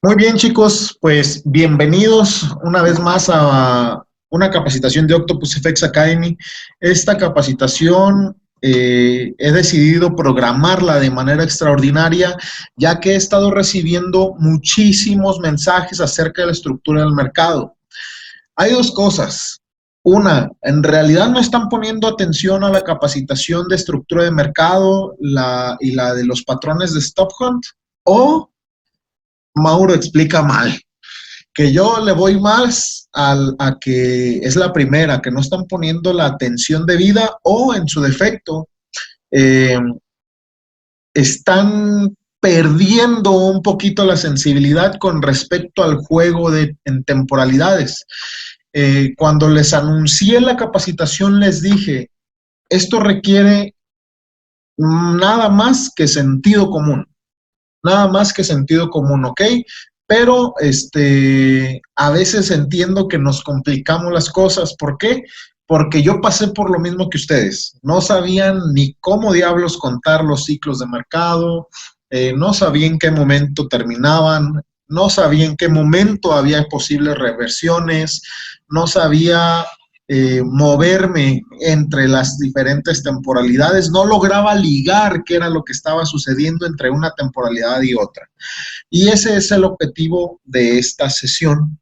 Muy bien, chicos, pues bienvenidos una vez más a una capacitación de Octopus FX Academy. Esta capacitación he decidido programarla de manera extraordinaria, ya que he estado recibiendo muchísimos mensajes acerca de la estructura del mercado. Hay dos cosas. Una, en realidad no están poniendo atención a la capacitación de estructura de mercado y la de los patrones de Stop Hunt, o Mauro explica mal, que yo le voy más a que es la primera, que no están poniendo la atención debida o en su defecto eh, están perdiendo un poquito la sensibilidad con respecto al juego en temporalidades. Cuando les anuncié la capacitación les dije, esto requiere nada más que sentido común. Nada más que sentido común, ¿ok? Pero a veces entiendo que nos complicamos las cosas. ¿Por qué? Porque yo pasé por lo mismo que ustedes. No sabían ni cómo diablos contar los ciclos de mercado, no sabía en qué momento terminaban, no sabía en qué momento había posibles reversiones, no sabía moverme entre las diferentes temporalidades, no lograba ligar qué era lo que estaba sucediendo entre una temporalidad y otra. Y ese es el objetivo de esta sesión.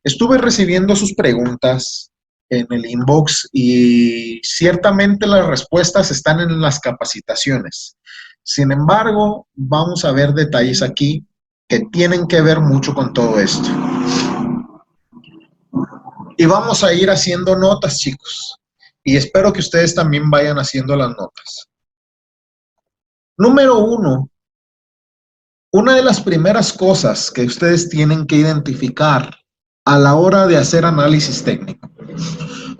Estuve recibiendo sus preguntas en el inbox y ciertamente las respuestas están en las capacitaciones. Sin embargo, vamos a ver detalles aquí que tienen que ver mucho con todo esto. Y vamos a ir haciendo notas, chicos. Y espero que ustedes también vayan haciendo las notas. Número uno, una de las primeras cosas que ustedes tienen que identificar a la hora de hacer análisis técnico,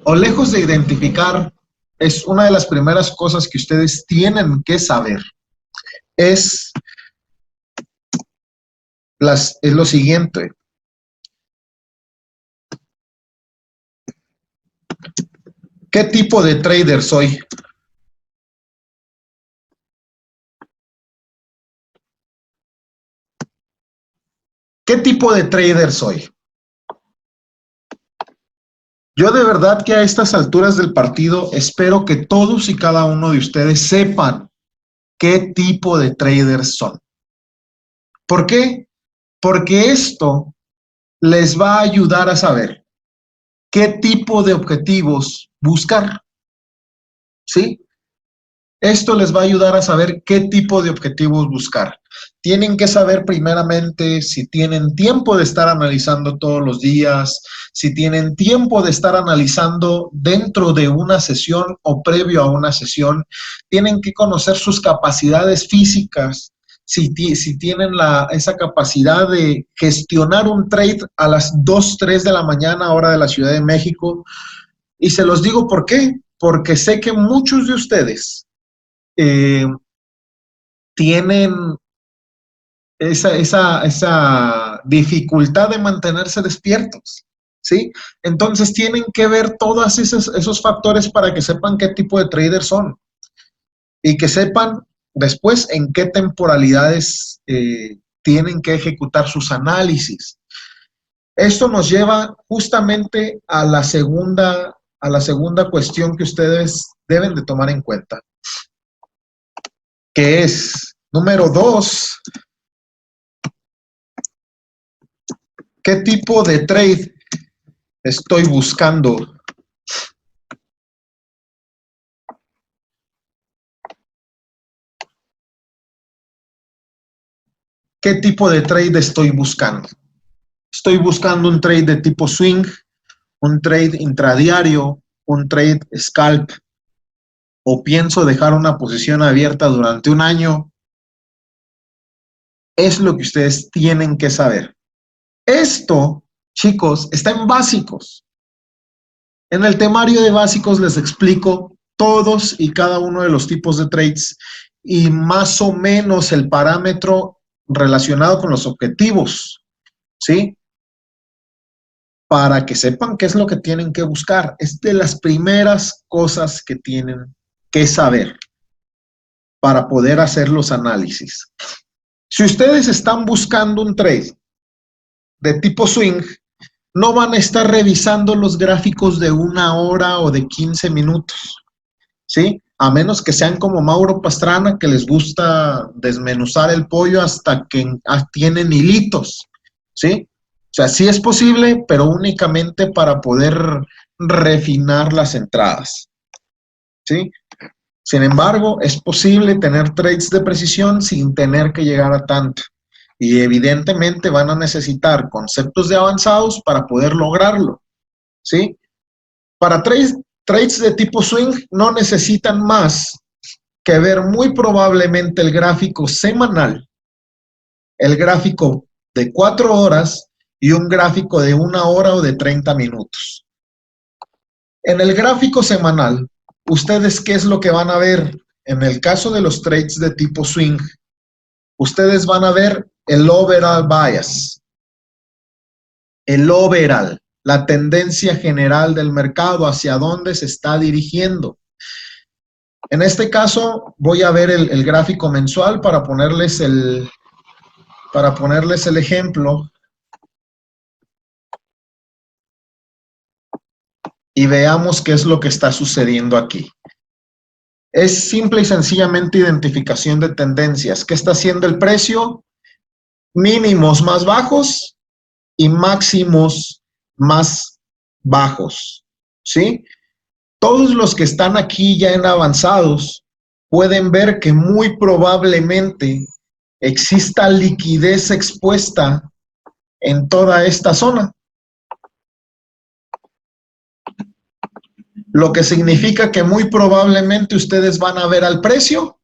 o lejos de identificar, es una de las primeras cosas que ustedes tienen que saber, es lo siguiente. ¿Qué tipo de trader soy? ¿Qué tipo de trader soy? Yo de verdad que a estas alturas del partido espero que todos y cada uno de ustedes sepan qué tipo de traders son. ¿Por qué? Porque esto les va a ayudar a saber qué tipo de objetivos buscar, ¿sí? Esto les va a ayudar a saber qué tipo de objetivos buscar. Tienen que saber primeramente si tienen tiempo de estar analizando todos los días, si tienen tiempo de estar analizando dentro de una sesión o previo a una sesión. Tienen que conocer sus capacidades físicas, si tienen esa capacidad de gestionar un trade a las 2, 3 de la mañana, hora de la Ciudad de México. Y se los digo ¿por qué? Porque sé que muchos de ustedes tienen esa dificultad de mantenerse despiertos, ¿sí? Entonces tienen que ver todos esos factores para que sepan qué tipo de traders son y que sepan después en qué temporalidades tienen que ejecutar sus análisis. Esto nos lleva justamente a la segunda cuestión que ustedes deben de tomar en cuenta, que es, número 2, ¿qué tipo de trade estoy buscando? ¿Qué tipo de trade estoy buscando? Estoy buscando un trade de tipo swing, un trade intradiario, un trade scalp, o pienso dejar una posición abierta durante un año. Es lo que ustedes tienen que saber. Esto, chicos, está en básicos. En el temario de básicos les explico todos y cada uno de los tipos de trades y más o menos el parámetro relacionado con los objetivos, ¿sí? Para que sepan qué es lo que tienen que buscar. Es de las primeras cosas que tienen que saber para poder hacer los análisis. Si ustedes están buscando un trade de tipo swing no van a estar revisando los gráficos de 1 hora o de 15 minutos, ¿sí? A menos que sean como Mauro Pastrana, que les gusta desmenuzar el pollo hasta que tienen hilitos, ¿sí? O sea, sí es posible, pero únicamente para poder refinar las entradas, ¿sí? Sin embargo, es posible tener trades de precisión sin tener que llegar a tanto. Y evidentemente van a necesitar conceptos de avanzados para poder lograrlo, ¿sí? Para trades de tipo swing no necesitan más que ver muy probablemente el gráfico semanal, el gráfico de 4 horas y un gráfico de 1 hora o de 30 minutos. En el gráfico semanal, ¿ustedes qué es lo que van a ver? En el caso de los trades de tipo swing, ustedes van a ver el overall bias, el overall, la tendencia general del mercado, hacia dónde se está dirigiendo. En este caso, voy a ver el gráfico mensual para ponerles el ejemplo y veamos qué es lo que está sucediendo aquí. Es simple y sencillamente identificación de tendencias. ¿Qué está haciendo el precio? Mínimos más bajos y máximos más bajos, ¿sí? Todos los que están aquí ya en avanzados pueden ver que muy probablemente exista liquidez expuesta en toda esta zona, lo que significa que muy probablemente ustedes van a ver al precio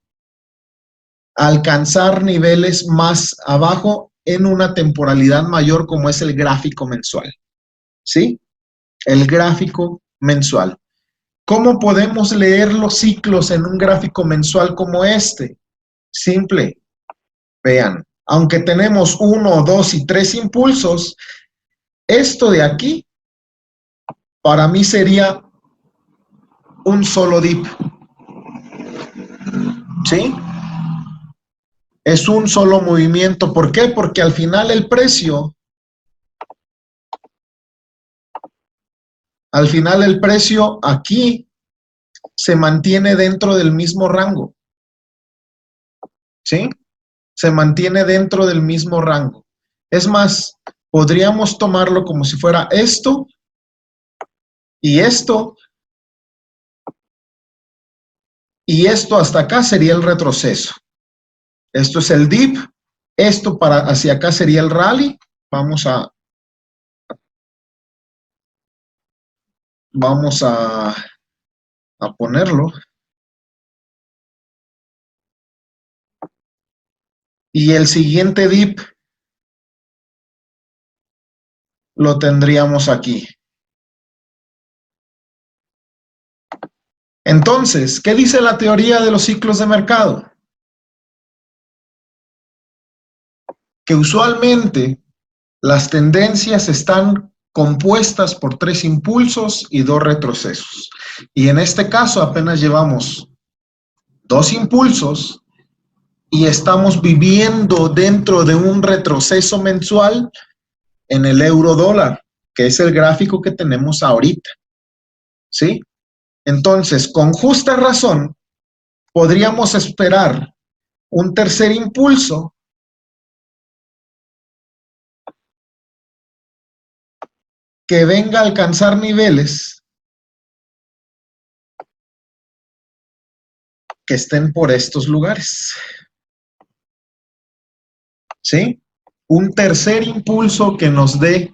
alcanzar niveles más abajo en una temporalidad mayor, como es el gráfico mensual, ¿sí? El gráfico mensual. ¿Cómo podemos leer los ciclos en un gráfico mensual como este? Simple. Vean, aunque tenemos 1, 2 y 3 impulsos, esto de aquí para mí sería un solo dip, ¿sí? Es un solo movimiento. ¿Por qué? Porque al final el precio aquí se mantiene dentro del mismo rango, ¿sí? Se mantiene dentro del mismo rango. Es más, podríamos tomarlo como si fuera esto y esto, y esto hasta acá sería el retroceso. Esto es el dip, esto para hacia acá sería el rally. Vamos a ponerlo. Y el siguiente dip lo tendríamos aquí. Entonces, ¿qué dice la teoría de los ciclos de mercado? Que usualmente las tendencias están compuestas por 3 impulsos y 2 retrocesos. Y en este caso apenas llevamos 2 impulsos y estamos viviendo dentro de un retroceso mensual en el euro dólar, que es el gráfico que tenemos ahorita, ¿sí? Entonces, con justa razón, podríamos esperar un tercer impulso que venga a alcanzar niveles que estén por estos lugares, ¿sí? Un tercer impulso que nos dé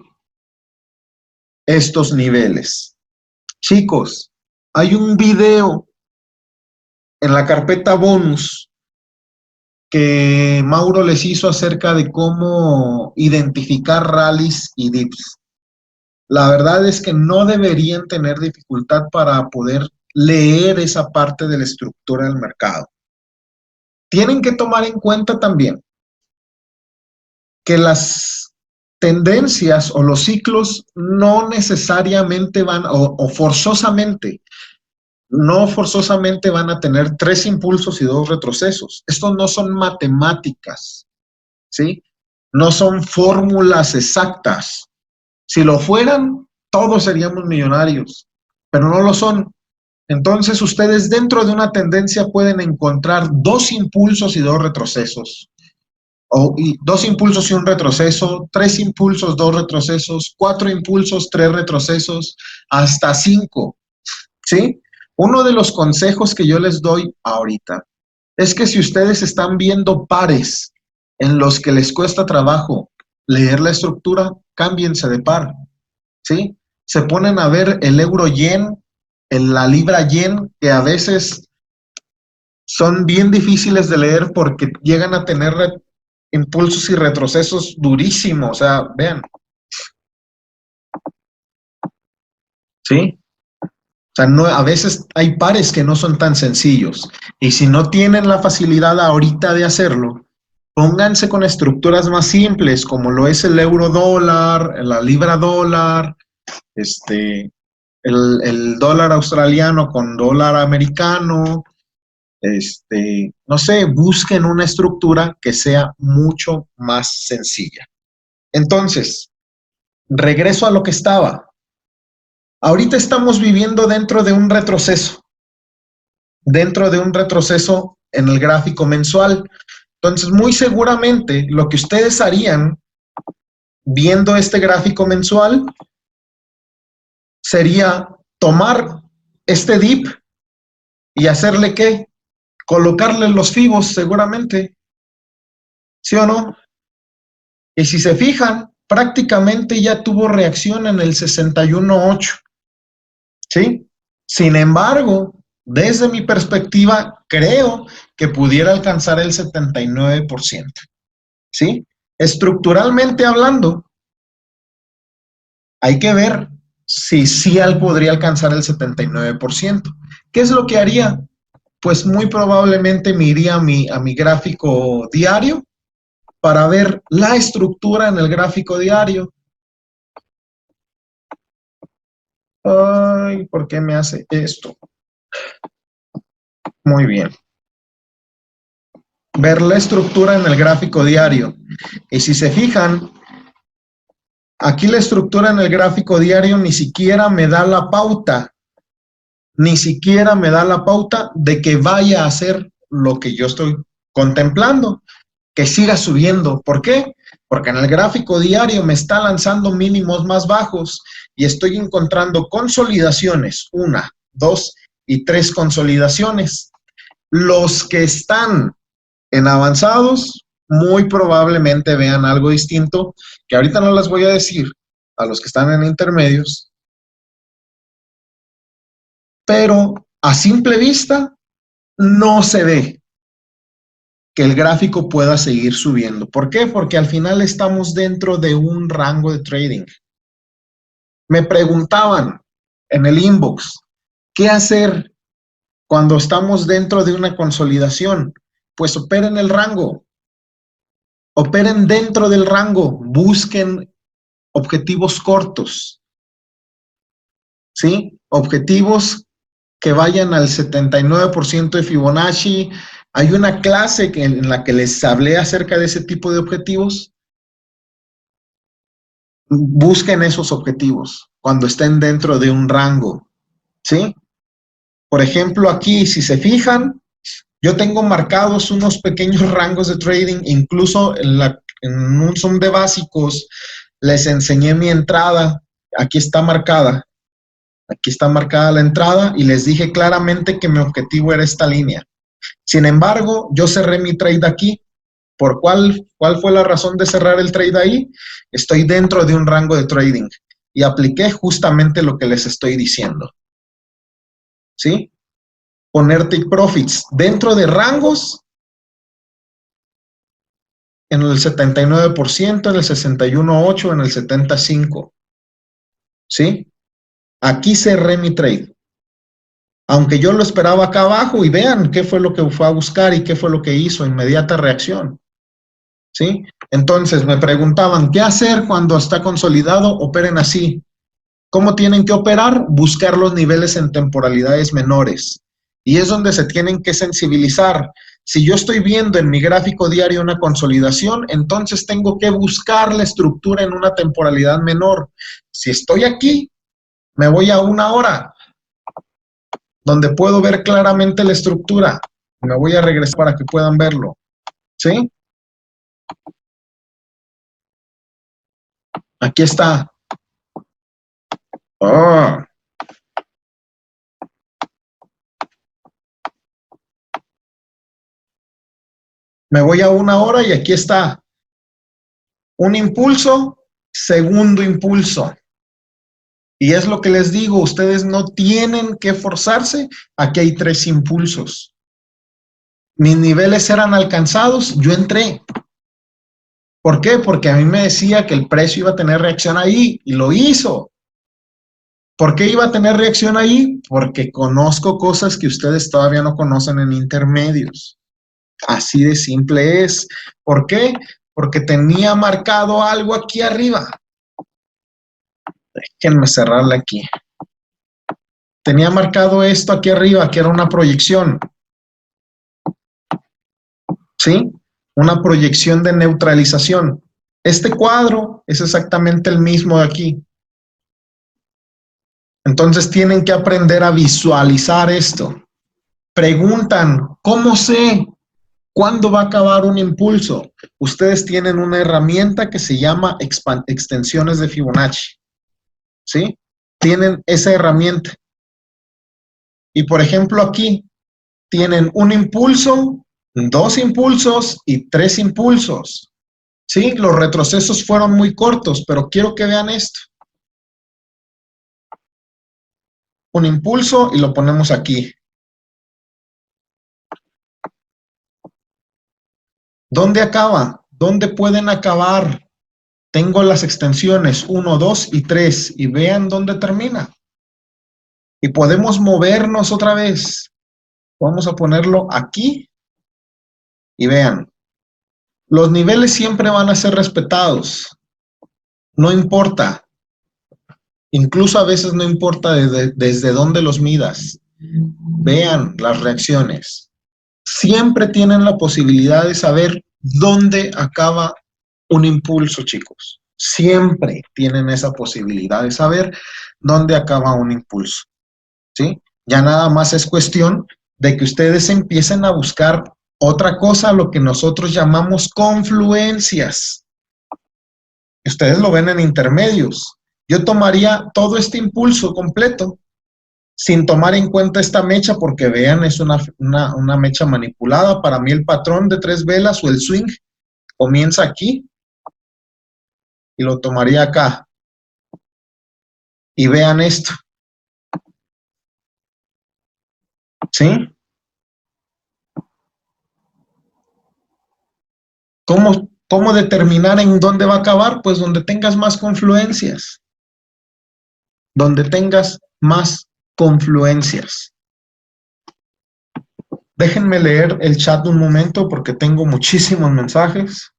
estos niveles. Chicos, hay un video en la carpeta bonus que Mauro les hizo acerca de cómo identificar rallies y dips. La verdad es que no deberían tener dificultad para poder leer esa parte de la estructura del mercado. Tienen que tomar en cuenta también que las tendencias o los ciclos no necesariamente van, o forzosamente, no forzosamente van a tener 3 impulsos y 2 retrocesos. Estos no son matemáticas, ¿sí? No son fórmulas exactas. Si lo fueran, todos seríamos millonarios, pero no lo son. Entonces, ustedes dentro de una tendencia pueden encontrar dos impulsos y dos retrocesos. Y dos impulsos y un retroceso, tres impulsos, dos retrocesos, cuatro impulsos, tres retrocesos, hasta cinco. ¿Sí? Uno de los consejos que yo les doy ahorita es que si ustedes están viendo pares en los que les cuesta trabajo leer la estructura, cámbiense de par, ¿sí? Se ponen a ver el euro-yen, la libra-yen, que a veces son bien difíciles de leer porque llegan a tener impulsos y retrocesos durísimos, o sea, vean, ¿sí? O sea, no, a veces hay pares que no son tan sencillos. Y si no tienen la facilidad ahorita de hacerlo, pónganse con estructuras más simples, como lo es el euro dólar, la libra dólar, el dólar australiano con dólar americano. No sé, busquen una estructura que sea mucho más sencilla. Entonces, regreso a lo que estaba. Ahorita estamos viviendo dentro de un retroceso en el gráfico mensual. Entonces, muy seguramente lo que ustedes harían viendo este gráfico mensual sería tomar este dip y hacerle ¿qué? Colocarle los fibos seguramente, ¿sí o no? Y si se fijan, prácticamente ya tuvo reacción en el 61.8, ¿sí? Sin embargo, desde mi perspectiva, creo que pudiera alcanzar el 79%, ¿sí? Estructuralmente hablando, hay que ver si sí podría alcanzar el 79%. ¿Qué es lo que haría? Pues muy probablemente me iría a mi gráfico diario para ver la estructura en el gráfico diario. Ay, ¿por qué me hace esto? Muy bien. Ver la estructura en el gráfico diario. Y si se fijan, aquí la estructura en el gráfico diario ni siquiera me da la pauta, de que vaya a hacer lo que yo estoy contemplando, que siga subiendo. ¿Por qué? Porque en el gráfico diario me está lanzando mínimos más bajos y estoy encontrando consolidaciones, 1, 2 y 3 consolidaciones. Los que están en avanzados muy probablemente vean algo distinto, que ahorita no les voy a decir a los que están en intermedios, pero a simple vista no se ve que el gráfico pueda seguir subiendo. ¿Por qué? Porque al final estamos dentro de un rango de trading. Me preguntaban en el inbox, ¿qué hacer cuando estamos dentro de una consolidación? Pues operen el rango, operen dentro del rango, busquen objetivos cortos, ¿sí? Objetivos que vayan al 79% de Fibonacci. Hay una clase en la que les hablé acerca de ese tipo de objetivos. Busquen esos objetivos cuando estén dentro de un rango, ¿sí? Por ejemplo, aquí, si se fijan, yo tengo marcados unos pequeños rangos de trading, incluso en un Zoom de básicos les enseñé mi entrada, aquí está marcada la entrada y les dije claramente que mi objetivo era esta línea. Sin embargo, yo cerré mi trade aquí. ¿Cuál fue la razón de cerrar el trade ahí? Estoy dentro de un rango de trading y apliqué justamente lo que les estoy diciendo, ¿sí? Poner take profits dentro de rangos en el 79%, en el 61.8, en el 75%, ¿sí? Aquí cerré mi trade. Aunque yo lo esperaba acá abajo y vean qué fue lo que fue a buscar y qué fue lo que hizo, inmediata reacción, ¿sí? Entonces me preguntaban, ¿qué hacer cuando está consolidado? Operen así. ¿Cómo tienen que operar? Buscar los niveles en temporalidades menores. Y es donde se tienen que sensibilizar. Si yo estoy viendo en mi gráfico diario una consolidación, entonces tengo que buscar la estructura en una temporalidad menor. Si estoy aquí, me voy a 1 hora, donde puedo ver claramente la estructura. Me voy a regresar para que puedan verlo. ¿Sí? Aquí está. Oh. Me voy a 1 hora y aquí está. Un impulso, segundo impulso. Y es lo que les digo, ustedes no tienen que forzarse. Aquí hay 3 impulsos. Mis niveles eran alcanzados, yo entré. ¿Por qué? Porque a mí me decía que el precio iba a tener reacción ahí y lo hizo. ¿Por qué iba a tener reacción ahí? Porque conozco cosas que ustedes todavía no conocen en intermedios. Así de simple es. ¿Por qué? Porque tenía marcado algo aquí arriba. Déjenme cerrarla aquí. Tenía marcado esto aquí arriba, que era una proyección. ¿Sí? Una proyección de neutralización. Este cuadro es exactamente el mismo de aquí. Entonces tienen que aprender a visualizar esto. Preguntan, ¿cómo sé cuándo va a acabar un impulso? Ustedes tienen una herramienta que se llama extensiones de Fibonacci. ¿Sí? Tienen esa herramienta. Y por ejemplo aquí tienen un impulso, 2 impulsos y 3 impulsos. ¿Sí? Los retrocesos fueron muy cortos, pero quiero que vean esto. Un impulso y lo ponemos aquí. ¿Dónde acaba? ¿Dónde pueden acabar? Tengo las extensiones 1, 2 y 3 y vean dónde termina. Y podemos movernos otra vez. Vamos a ponerlo aquí y vean. Los niveles siempre van a ser respetados. No importa. Incluso a veces no importa desde dónde los midas. Vean las reacciones. Siempre tienen la posibilidad de saber dónde acaba un impulso, chicos. Siempre tienen esa posibilidad de saber dónde acaba un impulso. ¿Sí? Ya nada más es cuestión de que ustedes empiecen a buscar otra cosa, lo que nosotros llamamos confluencias. Ustedes lo ven en intermedios. Yo tomaría todo este impulso completo sin tomar en cuenta esta mecha, porque vean, es una mecha manipulada. Para mí el patrón de 3 velas o el swing comienza aquí y lo tomaría acá. Y vean esto. ¿Sí? ¿Cómo determinar en dónde va a acabar? Pues donde tengas más confluencias. Donde tengas más confluencias. Déjenme leer el chat un momento porque tengo muchísimos mensajes.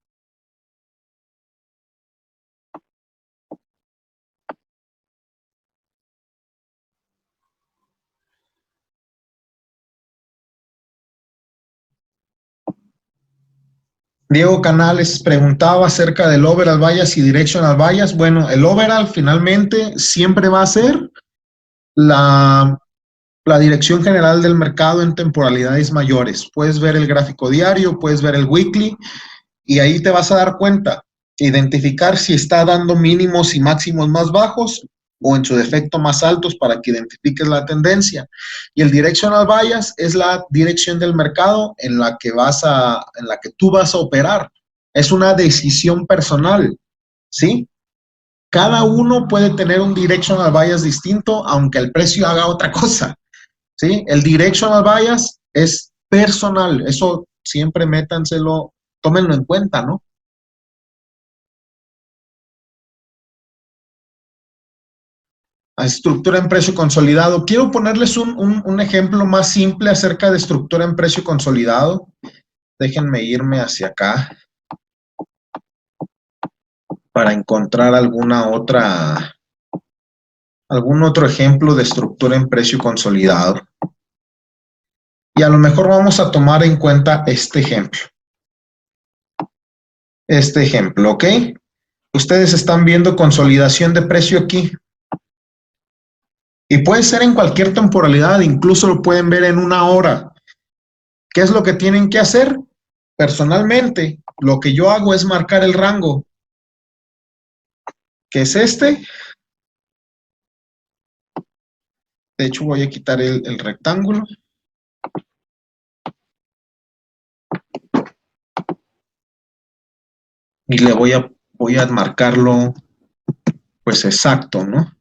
Diego Canales preguntaba acerca del overall bias y directional bias. Bueno, el overall finalmente siempre va a ser la dirección general del mercado en temporalidades mayores. Puedes ver el gráfico diario, puedes ver el weekly y ahí te vas a dar cuenta, identificar si está dando mínimos y máximos más bajos o en su defecto más altos para que identifiques la tendencia. Y el directional bias es la dirección del mercado en la que tú vas a operar. Es una decisión personal, ¿sí? Cada uno puede tener un directional bias distinto, aunque el precio haga otra cosa, ¿sí? El directional bias es personal, eso siempre métanselo, tómenlo en cuenta, ¿no? A estructura en precio consolidado. Quiero ponerles un ejemplo más simple acerca de estructura en precio consolidado. Déjenme irme hacia acá para encontrar algún otro ejemplo de estructura en precio consolidado. Y a lo mejor vamos a tomar en cuenta este ejemplo. Este ejemplo, ¿ok? Ustedes están viendo consolidación de precio aquí. Y puede ser en cualquier temporalidad, incluso lo pueden ver en una hora. ¿Qué es lo que tienen que hacer? Personalmente, lo que yo hago es marcar el rango, que es este. De hecho, voy a quitar el rectángulo. Y le voy a marcarlo, pues exacto, ¿no?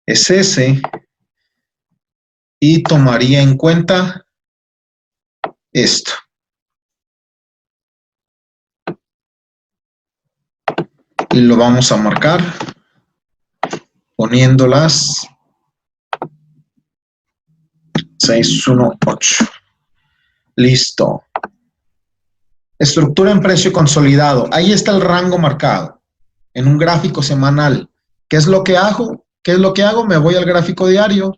Es ese. Y tomaría en cuenta esto. Y lo vamos a marcar poniéndolas 618. Listo. Estructura en precio consolidado. Ahí está el rango marcado en un gráfico semanal. ¿Qué es lo que hago? ¿Qué es lo que hago? Me voy al gráfico diario.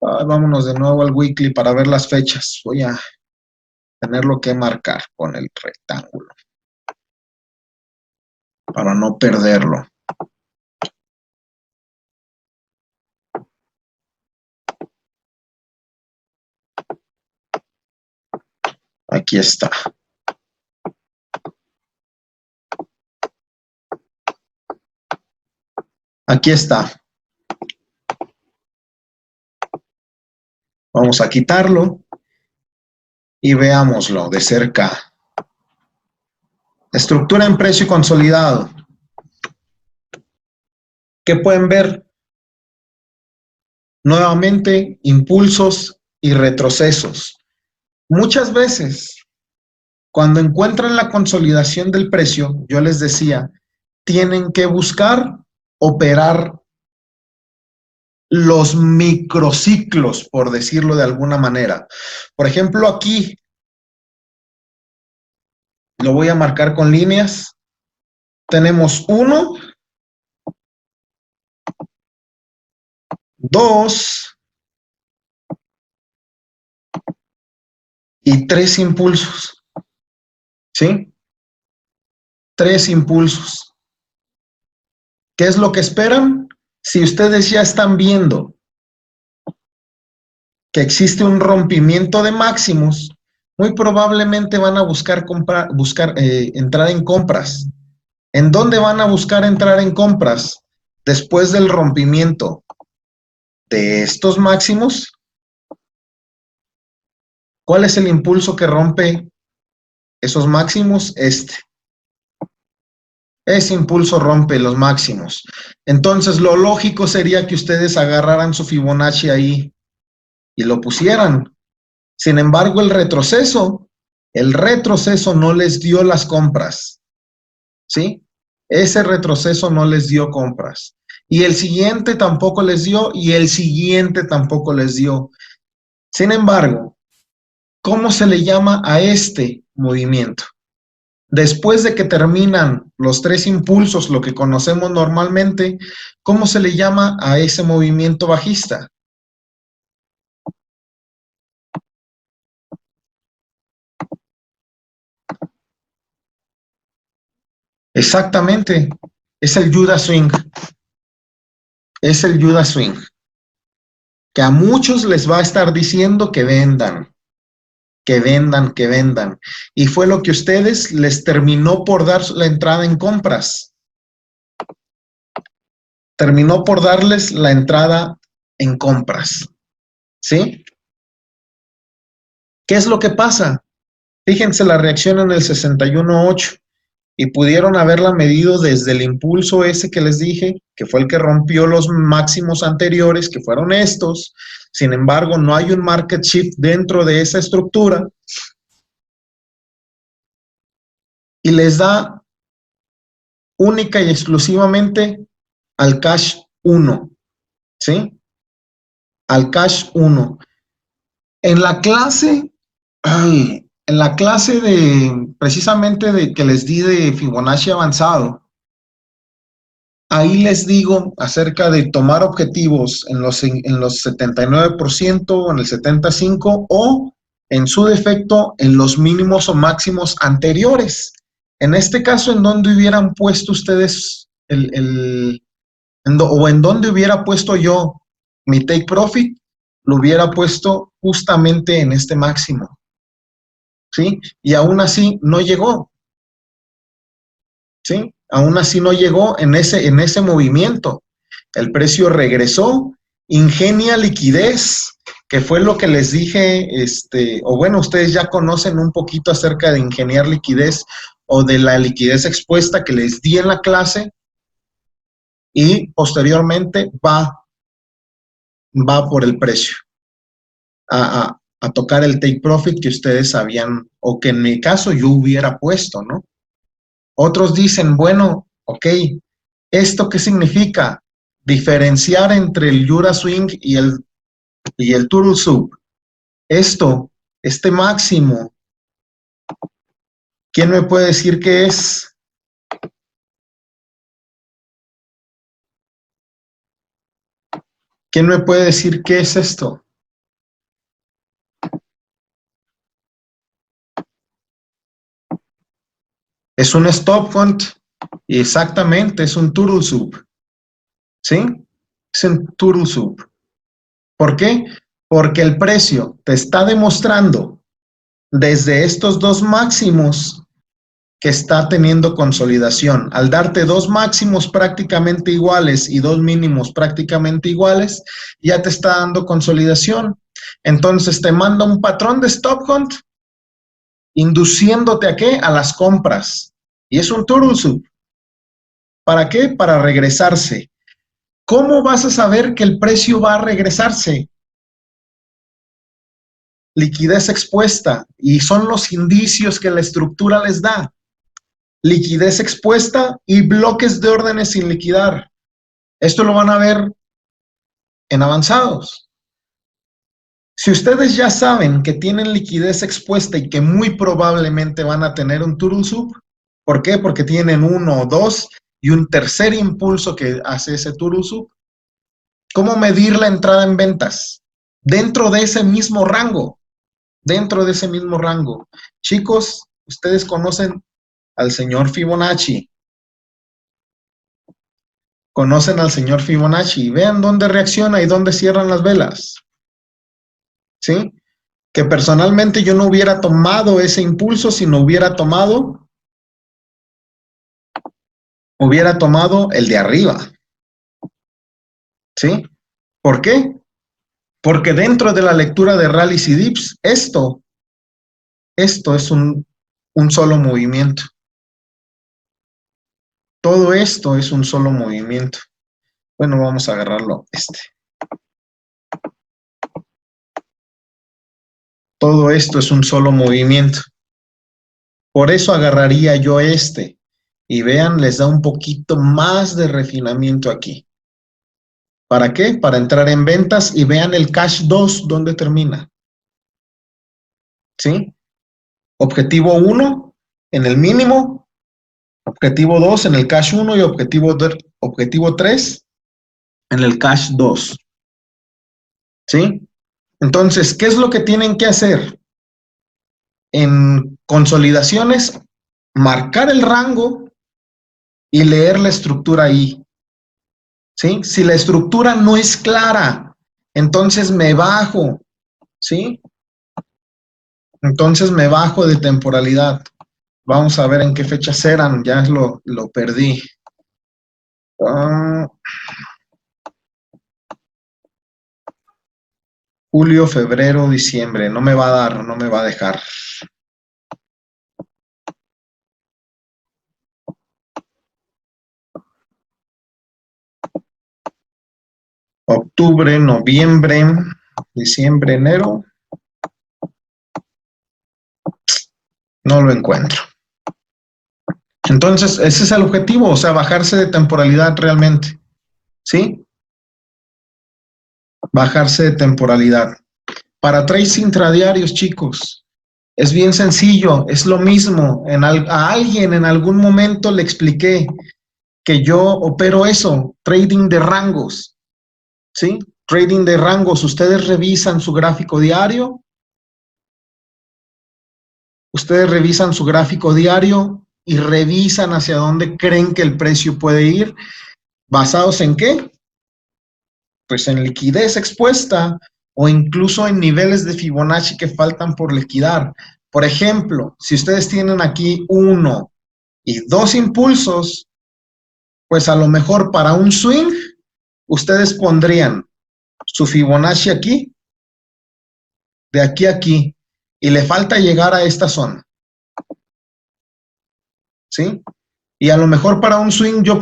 Vámonos de nuevo al weekly para ver las fechas. Voy a tenerlo que marcar con el rectángulo para no perderlo. Aquí está. Aquí está. Vamos a quitarlo y veámoslo de cerca. Estructura en precio consolidado. ¿Qué pueden ver? Nuevamente, impulsos y retrocesos. Muchas veces, cuando encuentran la consolidación del precio, yo les decía, tienen que buscar operar los microciclos, por decirlo de alguna manera. Por ejemplo, aquí lo voy a marcar con líneas. Tenemos 1, 2 y 3 impulsos. ¿Sí? 3 impulsos. ¿Qué es lo que esperan? Si ustedes ya están viendo que existe un rompimiento de máximos, muy probablemente van a buscar entrar en compras. ¿En dónde van a buscar entrar en compras? Después del rompimiento de estos máximos. ¿Cuál es el impulso que rompe esos máximos? Ese impulso rompe los máximos. Entonces, lo lógico sería que ustedes agarraran su Fibonacci ahí y lo pusieran. Sin embargo, el retroceso no les dio las compras, ¿sí? Ese retroceso no les dio compras. Y el siguiente tampoco les dio, y el siguiente tampoco les dio. Sin embargo, ¿cómo se le llama a este movimiento? Después de que terminan los 3 impulsos, lo que conocemos normalmente, ¿cómo se le llama a ese movimiento bajista? Exactamente, es el Judas Swing. Es el Judas Swing. Que a muchos les va a estar diciendo que vendan, que vendan, que vendan. Y fue lo que ustedes les terminó por dar la entrada en compras. Terminó por darles la entrada en compras. ¿Sí? ¿Qué es lo que pasa? Fíjense la reacción en el 61.8 y pudieron haberla medido desde el impulso ese que les dije, que fue el que rompió los máximos anteriores, que fueron estos. Sin embargo, no hay un market shift dentro de esa estructura y les da única y exclusivamente al cash 1, ¿sí? Al cash 1. En la clase, en la clase de precisamente de que les di de Fibonacci avanzado, ahí les digo acerca de tomar objetivos en los 79% o en el 75% o en su defecto en los mínimos o máximos anteriores. En este caso, ¿en dónde hubieran puesto ustedes o en dónde hubiera puesto yo mi take profit? Lo hubiera puesto justamente en este máximo, ¿sí? Y aún así no llegó, ¿sí? Aún así no llegó en ese movimiento. El precio regresó, ingenia liquidez, que fue lo que les dije, o bueno, ustedes ya conocen un poquito acerca de ingeniar liquidez o de la liquidez expuesta que les di en la clase, y posteriormente va por el precio a tocar el take profit que ustedes sabían, o que en mi caso yo hubiera puesto, ¿no? Otros dicen, bueno, ok, ¿esto qué significa? Diferenciar entre el Jura Swing y el Turtle Soup. Este máximo, ¿quién me puede decir qué es? ¿Quién me puede decir qué es esto? Es un stop hunt. Exactamente, es un Turtle Soup. ¿Sí? Es un Turtle Soup. ¿Por qué? Porque el precio te está demostrando desde estos dos máximos que está teniendo consolidación. Al darte dos máximos prácticamente iguales y dos mínimos prácticamente iguales, ya te está dando consolidación. Entonces te manda un patrón de stop hunt induciéndote ¿a qué? A las compras. Y es un Turtle Soup. ¿Para qué? Para regresarse. ¿Cómo vas a saber que el precio va a regresarse? Liquidez expuesta, y son los indicios que la estructura les da. Liquidez expuesta y bloques de órdenes sin liquidar. Esto lo van a ver en avanzados. Si ustedes ya saben que tienen liquidez expuesta y que muy probablemente van a tener un Turtle Soup, ¿por qué? Porque tienen uno o dos y un tercer impulso que hace ese Turtle Soup. ¿Cómo medir la entrada en ventas? Dentro de ese mismo rango. Dentro de ese mismo rango. Chicos, ustedes conocen al señor Fibonacci. Conocen al señor Fibonacci. Vean dónde reacciona y dónde cierran las velas. ¿Sí? Que personalmente yo no hubiera tomado ese impulso si no hubiera tomado el de arriba. ¿Sí? ¿Por qué? Porque dentro de la lectura de rallies y dips, esto es un solo movimiento. Todo esto es un solo movimiento. Bueno, vamos a agarrarlo Todo esto es un solo movimiento. Por eso agarraría yo y vean, les da un poquito más de refinamiento aquí. ¿Para qué? Para entrar en ventas y vean el cash 2 dónde termina. ¿Sí? Objetivo 1 en el mínimo, objetivo 2 en el cash 1 y objetivo 3 en el cash 2. ¿Sí? Entonces, ¿qué es lo que tienen que hacer? En consolidaciones, marcar el rango y leer la estructura ahí. ¿Sí? Si la estructura no es clara, entonces me bajo. ¿Sí? Entonces me bajo de temporalidad. Vamos a ver en qué fechas eran, ya lo perdí. Julio, febrero, diciembre. No me va a dar, no me va a dejar. Octubre, noviembre, diciembre, enero. No lo encuentro. Entonces, ese es el objetivo, o sea, bajarse de temporalidad realmente. ¿Sí? Bajarse de temporalidad. Para trades intradiarios, chicos, es bien sencillo, es lo mismo. A alguien en algún momento le expliqué, que yo opero eso, trading de rangos, ¿sí? Trading de rangos, ustedes revisan su gráfico diario, y revisan hacia dónde creen que el precio puede ir, ¿basados en qué? Pues en liquidez expuesta o incluso en niveles de Fibonacci que faltan por liquidar. Por ejemplo, si ustedes tienen aquí 1 y 2 impulsos, pues a lo mejor para un swing, ustedes pondrían su Fibonacci aquí, de aquí a aquí, y le falta llegar a esta zona, ¿sí? Y a lo mejor para un swing yo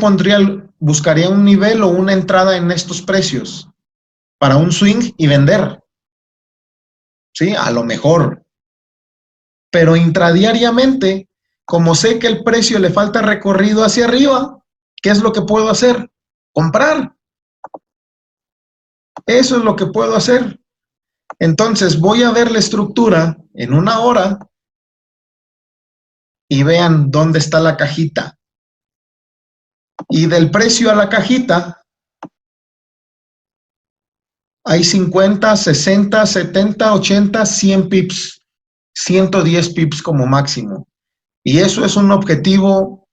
buscaría un nivel o una entrada en estos precios para un swing y vender, ¿sí? A lo mejor. Pero intradiariamente, como sé que el precio le falta recorrido hacia arriba, ¿qué es lo que puedo hacer? Comprar. Eso es lo que puedo hacer. Entonces voy a ver la estructura en una hora y vean dónde está la cajita. Y del precio a la cajita hay 50, 60, 70, 80, 100 pips, 110 pips como máximo. Y eso es un objetivo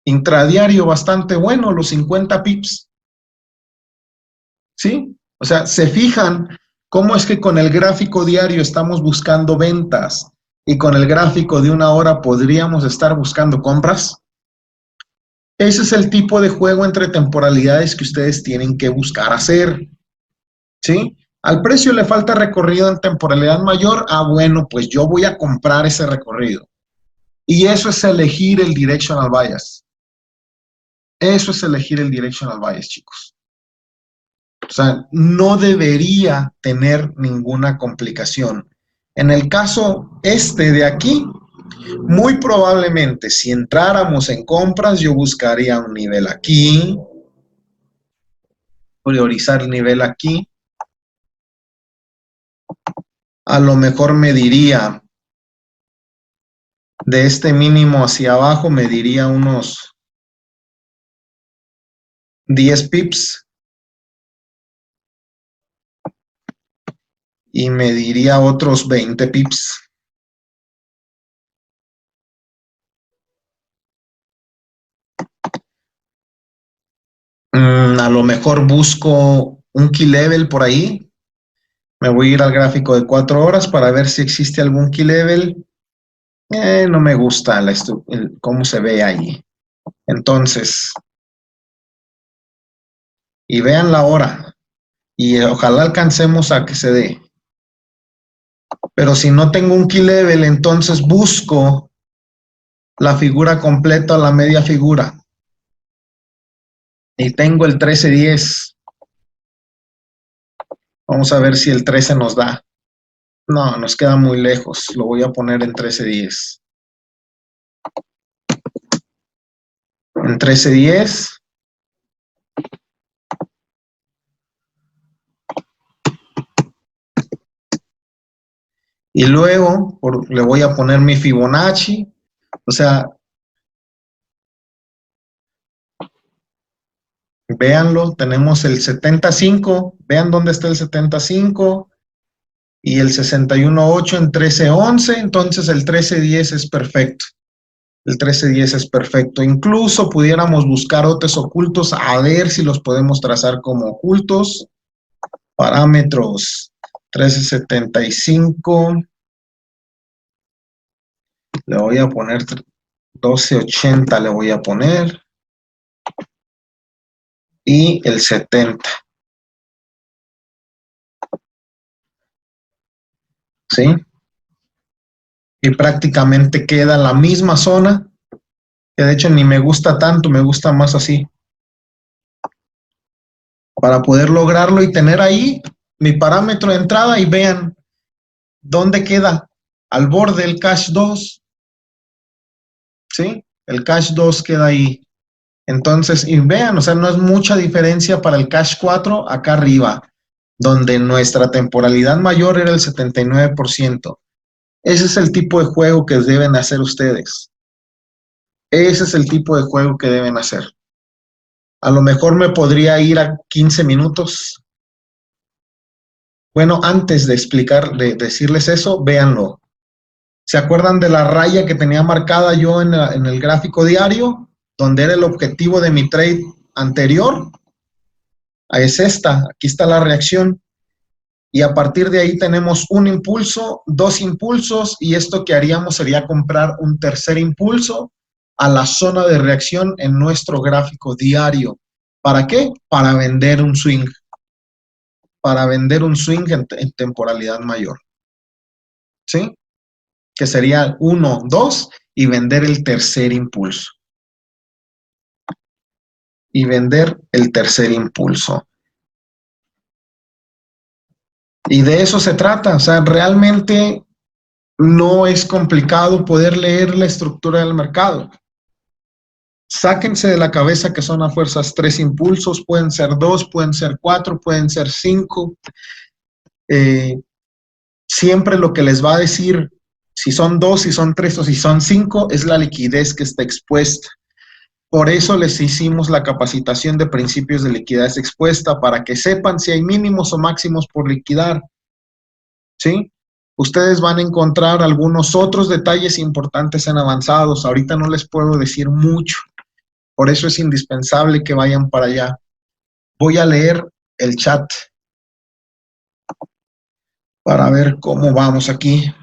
intradiario bastante bueno, los 50 pips. ¿Sí? O sea, se fijan cómo es que con el gráfico diario estamos buscando ventas y con el gráfico de una hora podríamos estar buscando compras. Ese es el tipo de juego entre temporalidades que ustedes tienen que buscar hacer. ¿Sí? Al precio le falta recorrido en temporalidad mayor. Ah, bueno, pues yo voy a comprar ese recorrido. Y eso es elegir el directional bias. Eso es elegir el directional bias, chicos. O sea, no debería tener ninguna complicación. En el caso este de aquí, muy probablemente si entráramos en compras, yo buscaría un nivel aquí, priorizar el nivel aquí. A lo mejor me diría de este mínimo hacia abajo, me diría unos 10 pips y me diría otros 20 pips. A lo mejor busco un key level por ahí. Me voy a ir al gráfico de 4 horas para ver si existe algún key level. No me gusta cómo se ve ahí. Entonces, y vean la hora. Y ojalá alcancemos a que se dé. Pero si no tengo un key level, entonces busco la figura completa, la media figura. Y tengo el 13.10. Vamos a ver si el 13 nos da. No, nos queda muy lejos. Lo voy a poner en 13.10. En 13.10. Y luego le voy a poner mi Fibonacci. O sea, véanlo, tenemos el 75. Vean dónde está el 75. Y el 61.8 en 13.11. Entonces el 13.10 es perfecto. El 13.10 es perfecto. Incluso pudiéramos buscar otros ocultos a ver si los podemos trazar como ocultos. Parámetros 13.75. Le voy a poner 12.80, le voy a poner. Y el 70. ¿Sí? Y prácticamente queda la misma zona, que de hecho ni me gusta tanto, me gusta más así. Para poder lograrlo y tener ahí mi parámetro de entrada y vean dónde queda, al borde el cash 2, ¿sí? El cash 2 queda ahí. Entonces, y vean, o sea, no es mucha diferencia para el cash 4 acá arriba, donde nuestra temporalidad mayor era el 79%. Ese es el tipo de juego que deben hacer ustedes. Ese es el tipo de juego que deben hacer. A lo mejor me podría ir a 15 minutos. Bueno, antes de explicar, de decirles eso, véanlo. ¿Se acuerdan de la raya que tenía marcada yo en el gráfico diario? Donde era el objetivo de mi trade anterior. Ahí es esta, aquí está la reacción. Y a partir de ahí tenemos un impulso, dos impulsos, y esto que haríamos sería comprar un tercer impulso a la zona de reacción en nuestro gráfico diario. ¿Para qué? Para vender un swing. Para vender un swing en temporalidad mayor. ¿Sí? Que sería 1, 2 y vender el tercer impulso. Y vender el tercer impulso. Y de eso se trata. O sea, realmente no es complicado poder leer la estructura del mercado. Sáquense de la cabeza que son a fuerzas 3 impulsos, pueden ser 2, pueden ser 4, pueden ser 5. Siempre lo que les va a decir si son 2, si son 3 o si son 5 es la liquidez que está expuesta. Por eso les hicimos la capacitación de principios de liquidez expuesta, para que sepan si hay mínimos o máximos por liquidar. ¿Sí? Ustedes van a encontrar algunos otros detalles importantes en avanzados. Ahorita no les puedo decir mucho. Por eso es indispensable que vayan para allá. Voy a leer el chat para ver cómo vamos aquí.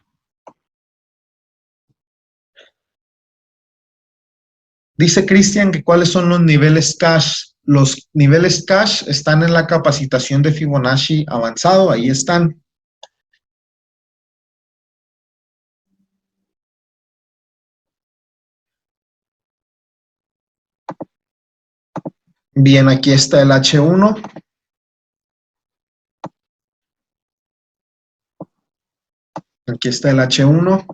Dice Cristian que cuáles son los niveles cash. Los niveles cash están en la capacitación de Fibonacci avanzado. Ahí están. Bien, aquí está el H1. Aquí está el H1.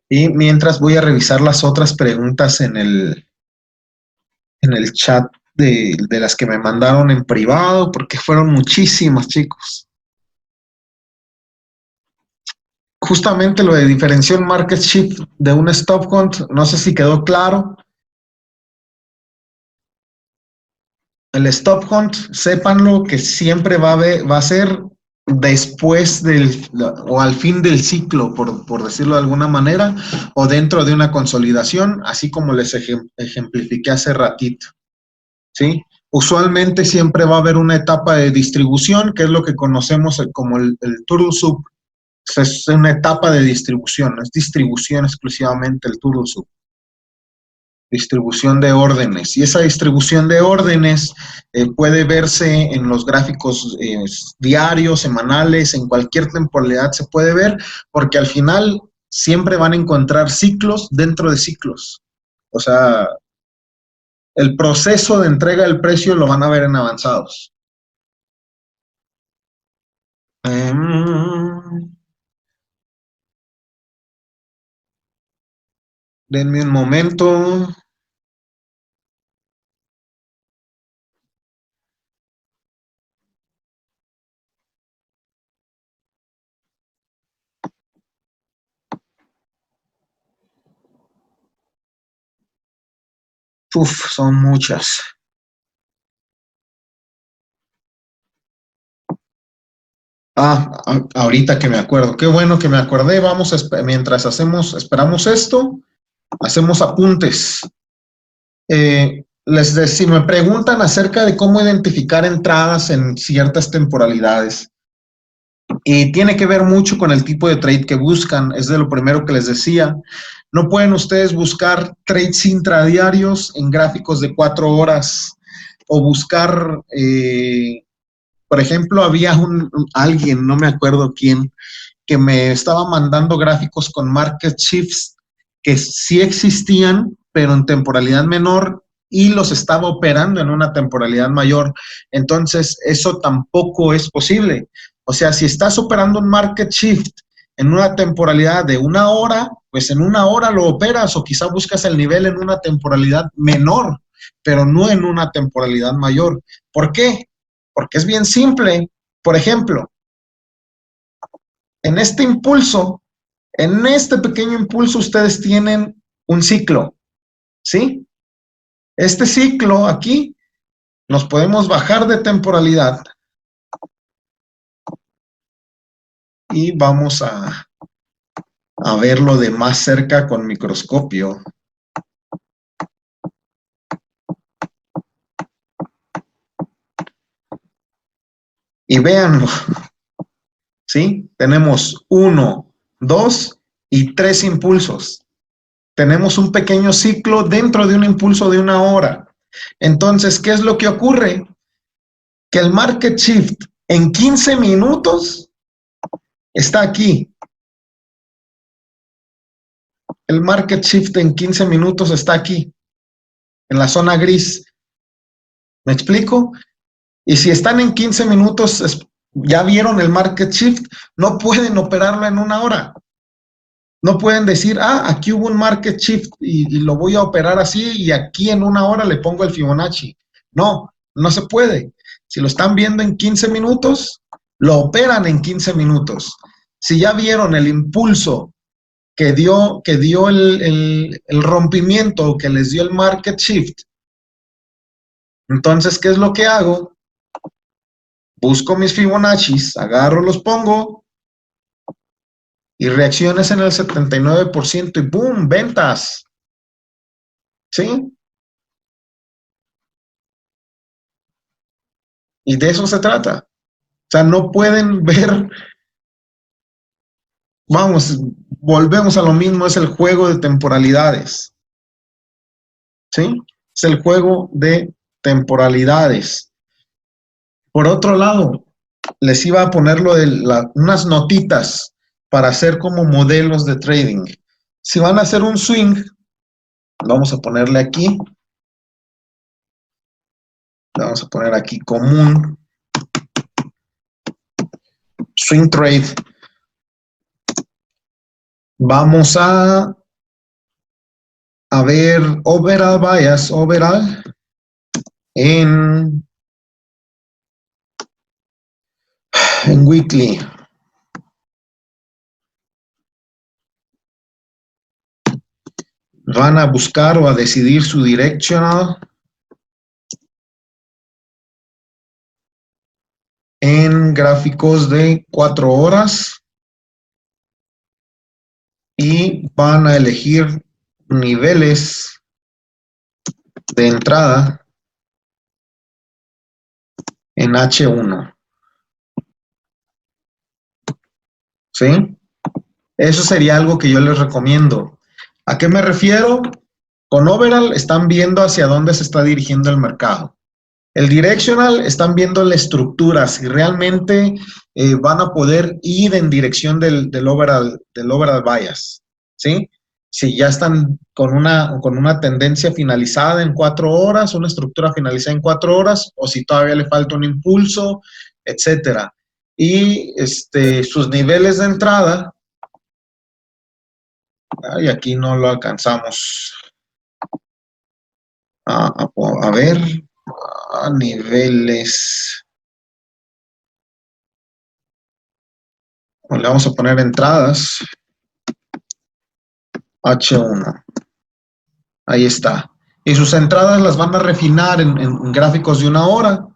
Y mientras voy a revisar las otras preguntas en el chat de las que me mandaron en privado, porque fueron muchísimas, chicos. Justamente lo de diferenciar market shift de un stop hunt, no sé si quedó claro. El stop hunt, sépanlo que siempre va a ser después o al fin del ciclo, por decirlo de alguna manera, o dentro de una consolidación, así como les ejemplifiqué hace ratito. ¿Sí? Usualmente siempre va a haber una etapa de distribución, que es lo que conocemos como el turtle soup. Es una etapa de distribución, es distribución exclusivamente el turtle soup. Distribución de órdenes. Y esa distribución de órdenes puede verse en los gráficos diarios, semanales, en cualquier temporalidad se puede ver, porque al final siempre van a encontrar ciclos dentro de ciclos. O sea, el proceso de entrega del precio lo van a ver en avanzados. Denme un momento. Uf, son muchas. Ahorita que me acuerdo. Qué bueno que me acordé. Vamos, mientras esperamos esto, hacemos apuntes. Si me preguntan acerca de cómo identificar entradas en ciertas temporalidades, y tiene que ver mucho con el tipo de trade que buscan, es de lo primero que les decía. No pueden ustedes buscar trades intradiarios en gráficos de 4 horas o buscar, por ejemplo, había alguien, no me acuerdo quién, que me estaba mandando gráficos con market shifts que sí existían, pero en temporalidad menor, y los estaba operando en una temporalidad mayor. Entonces, eso tampoco es posible. O sea, si estás operando un market shift en una temporalidad de 1 hora, pues en 1 hora lo operas, o quizá buscas el nivel en una temporalidad menor, pero no en una temporalidad mayor. ¿Por qué? Porque es bien simple. Por ejemplo, en este impulso, en este pequeño impulso, ustedes tienen un ciclo, ¿sí? Este ciclo aquí, nos podemos bajar de temporalidad y vamos a verlo de más cerca con microscopio. Y véanlo, ¿sí? Tenemos 1, 2 y 3 impulsos. Tenemos un pequeño ciclo dentro de un impulso de 1 hora. Entonces, ¿qué es lo que ocurre? Que el market shift en 15 minutos está aquí. El market shift en 15 minutos está aquí, en la zona gris. ¿Me explico? Y si están en 15 minutos, ya vieron el market shift, no pueden operarlo en 1 hora. No pueden decir, aquí hubo un market shift y lo voy a operar así y aquí en 1 hora le pongo el Fibonacci. No, no se puede. Si lo están viendo en 15 minutos, lo operan en 15 minutos. Si ya vieron el impulso que dio el rompimiento, que les dio el market shift, entonces, ¿qué es lo que hago? Busco mis Fibonaccis, agarro, los pongo y reacciones en el 79% y ¡boom! Ventas. ¿Sí? Y de eso se trata. O sea, no pueden ver, vamos, volvemos a lo mismo, es el juego de temporalidades. ¿Sí? Es el juego de temporalidades. Por otro lado, les iba a poner unas notitas para hacer como modelos de trading. Si van a hacer un swing, vamos a ponerle aquí, le vamos a poner aquí común, swing trade. Vamos a ver overall bias, overall en weekly. Van a buscar o a decidir su directional en gráficos de 4 horas y van a elegir niveles de entrada en H1. ¿Sí? Eso sería algo que yo les recomiendo. ¿A qué me refiero? Con overall están viendo hacia dónde se está dirigiendo el mercado. El directional están viendo la estructura, si realmente van a poder ir en dirección del overall bias, ¿sí? Si ya están con una tendencia finalizada en 4 horas, una estructura finalizada en 4 horas, o si todavía le falta un impulso, etcétera. Y sus niveles de entrada, y aquí no lo alcanzamos a ver, niveles. Le vamos a poner entradas H1. Ahí está. Y sus entradas las van a refinar en gráficos de 1 hora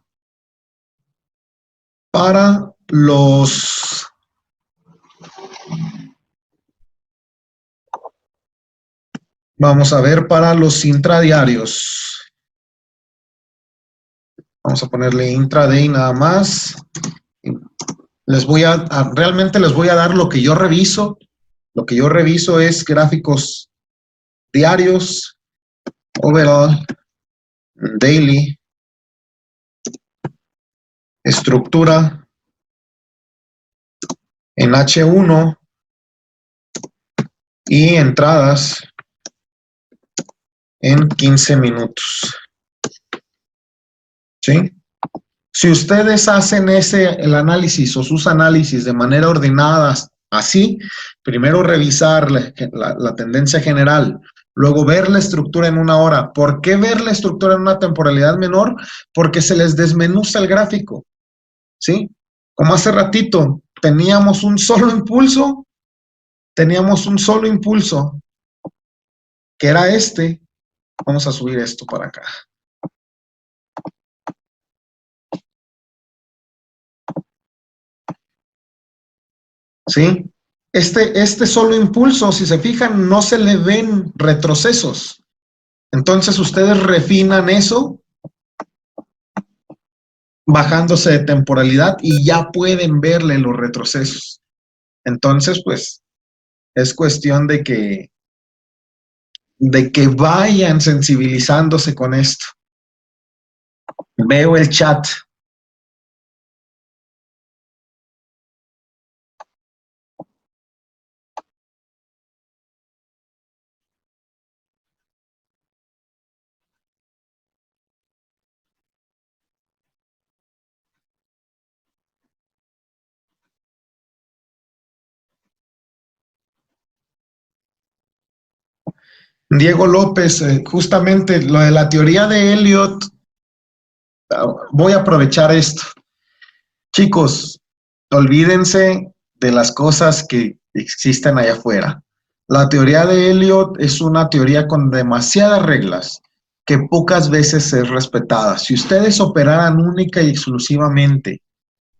para los vamos a ver para los intradiarios. Vamos a ponerle intraday nada más. Realmente les voy a dar lo que yo reviso. Lo que yo reviso es gráficos diarios, overall, daily, estructura en H1 y entradas en 15 minutos. ¿Sí? Si ustedes hacen el análisis o sus análisis de manera ordenada, así, primero revisar la tendencia general, luego ver la estructura en 1 hora. ¿Por qué ver la estructura en una temporalidad menor? Porque se les desmenuza el gráfico, ¿sí? Como hace ratito, teníamos un solo impulso, que era este, Vamos a subir esto para acá. ¿Sí? Este solo impulso, si se fijan, no se le ven retrocesos. Entonces ustedes refinan eso bajándose de temporalidad y ya pueden verle los retrocesos. Entonces, pues, es cuestión de que vayan sensibilizándose con esto. Veo el chat. Diego López, justamente lo de la teoría de Elliot, voy a aprovechar esto. Chicos, olvídense de las cosas que existen allá afuera. La teoría de Elliot es una teoría con demasiadas reglas que pocas veces es respetada. Si ustedes operaran única y exclusivamente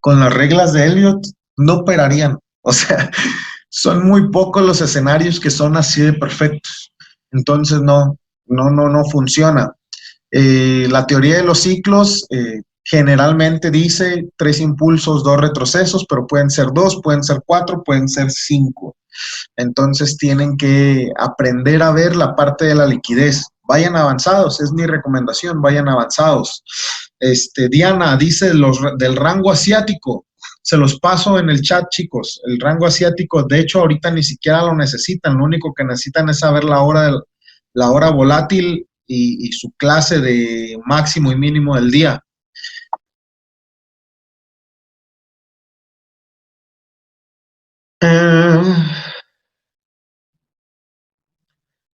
con las reglas de Elliot, no operarían. O sea, son muy pocos los escenarios que son así de perfectos. Entonces no funciona. La teoría de los ciclos generalmente dice 3 impulsos, 2 retrocesos, pero pueden ser 2, pueden ser 4, pueden ser 5. Entonces tienen que aprender a ver la parte de la liquidez. Vayan avanzados, es mi recomendación, vayan avanzados. Diana dice del rango asiático. Se los paso en el chat, chicos. El rango asiático, de hecho, ahorita ni siquiera lo necesitan. Lo único que necesitan es saber la hora volátil y su clase de máximo y mínimo del día.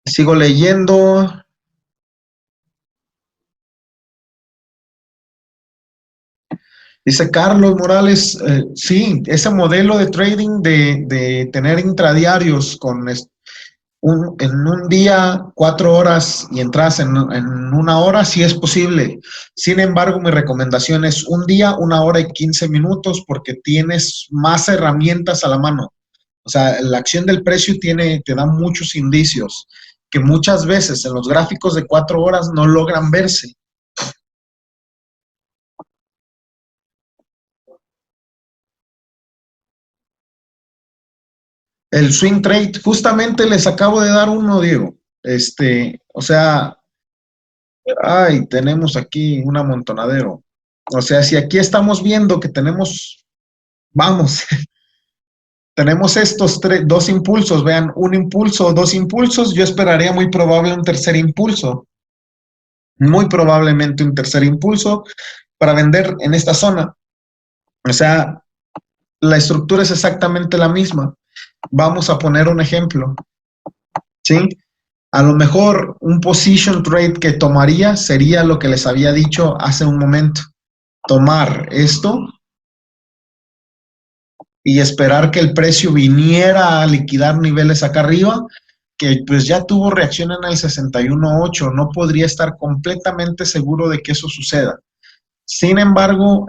Sigo leyendo. Dice Carlos Morales, sí, ese modelo de trading de tener intradiarios en un día 4 horas y entras en una hora, sí es posible. Sin embargo, mi recomendación es un día, 1 hora y 15 minutos porque tienes más herramientas a la mano. O sea, la acción del precio te da muchos indicios que muchas veces en los gráficos de 4 horas no logran verse. El swing trade, justamente les acabo de dar uno, Diego. O sea, ay, tenemos aquí un amontonadero. O sea, si aquí estamos viendo que vamos, tenemos estos 2 impulsos, vean, un impulso, 2 impulsos, yo esperaría muy probable un tercer impulso, muy probablemente un tercer impulso para vender en esta zona. O sea, la estructura es exactamente la misma. Vamos a poner un ejemplo, ¿sí? A lo mejor un position trade que tomaría sería lo que les había dicho hace un momento. Tomar esto y esperar que el precio viniera a liquidar niveles acá arriba, que pues ya tuvo reacción en el 61.8. No podría estar completamente seguro de que eso suceda. Sin embargo,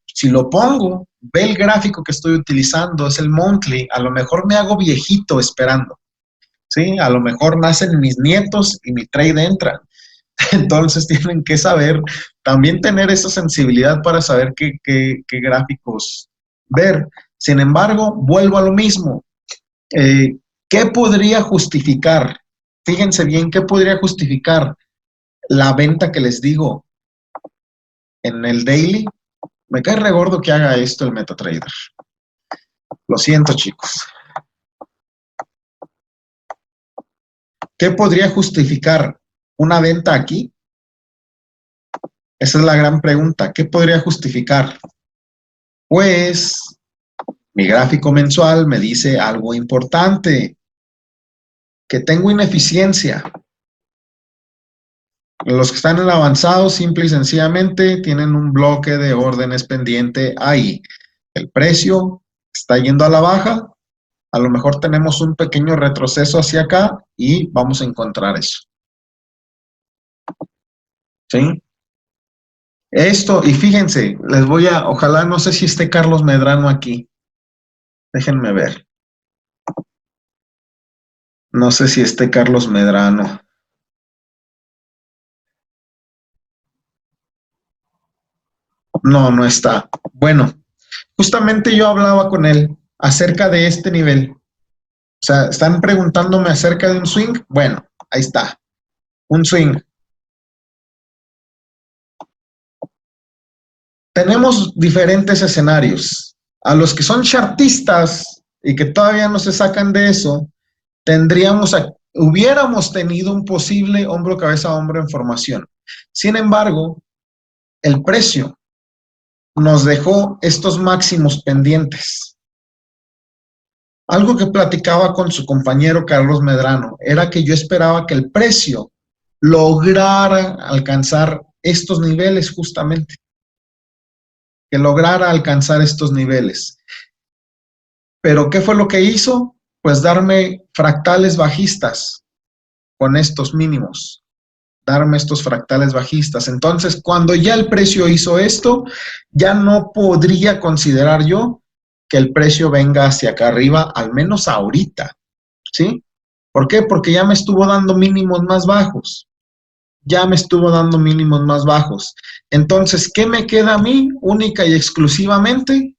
si lo pongo, ve el gráfico que estoy utilizando, es el monthly, a lo mejor me hago viejito esperando. ¿Sí? A lo mejor nacen mis nietos y mi trade entra. Entonces tienen que saber, también tener esa sensibilidad para saber qué gráficos ver. Sin embargo, vuelvo a lo mismo. ¿Qué podría justificar? Fíjense bien, ¿qué podría justificar la venta que les digo en el daily? Me cae regordo que haga esto el MetaTrader. Lo siento, chicos. ¿Qué podría justificar una venta aquí? Esa es la gran pregunta. ¿Qué podría justificar? Pues mi gráfico mensual me dice algo importante, que tengo ineficiencia. Los que están en avanzado, simple y sencillamente, tienen un bloque de órdenes pendiente ahí. El precio está yendo a la baja, a lo mejor tenemos un pequeño retroceso hacia acá y vamos a encontrar eso. ¿sí? Esto, y fíjense, ojalá, no sé si esté Carlos Medrano aquí. Déjenme ver. No sé si esté Carlos Medrano. No, no está. Bueno, justamente yo hablaba con él acerca de este nivel. O sea, están preguntándome acerca de un swing. Bueno, ahí está. Un swing. Tenemos diferentes escenarios. A los que son chartistas y que todavía no se sacan de eso, hubiéramos tenido un posible hombro, cabeza, hombro en formación. Sin embargo, el precio nos dejó estos máximos pendientes. Algo que platicaba con su compañero Carlos Medrano era que yo esperaba que el precio lograra alcanzar estos niveles justamente, que lograra alcanzar estos niveles. Pero ¿qué fue lo que hizo? Pues darme fractales bajistas con estos mínimos, darme estos fractales bajistas. Entonces, cuando ya el precio hizo esto, ya no podría considerar yo que el precio venga hacia acá arriba, al menos ahorita, ¿sí? ¿Por qué? Porque ya me estuvo dando mínimos más bajos. Ya me estuvo dando mínimos más bajos. Entonces, ¿qué me queda a mí única y exclusivamente?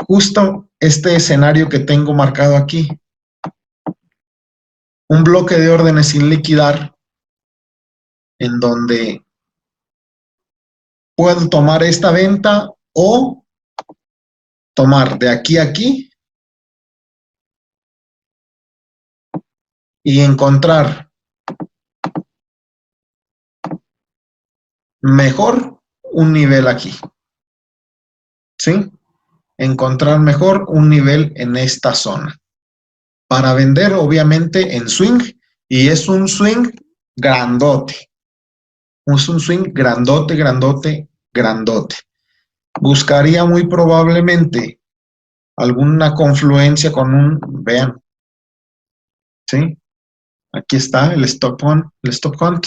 Justo este escenario que tengo marcado aquí. Un bloque de órdenes sin liquidar en donde puedo tomar esta venta o tomar de aquí a aquí y encontrar mejor un nivel aquí, ¿sí? Encontrar mejor un nivel en esta zona. Para vender, obviamente, en swing, y es un swing grandote. Es un swing grandote, grandote, grandote. Buscaría muy probablemente alguna confluencia con vean, ¿sí? Aquí está el stop hunt.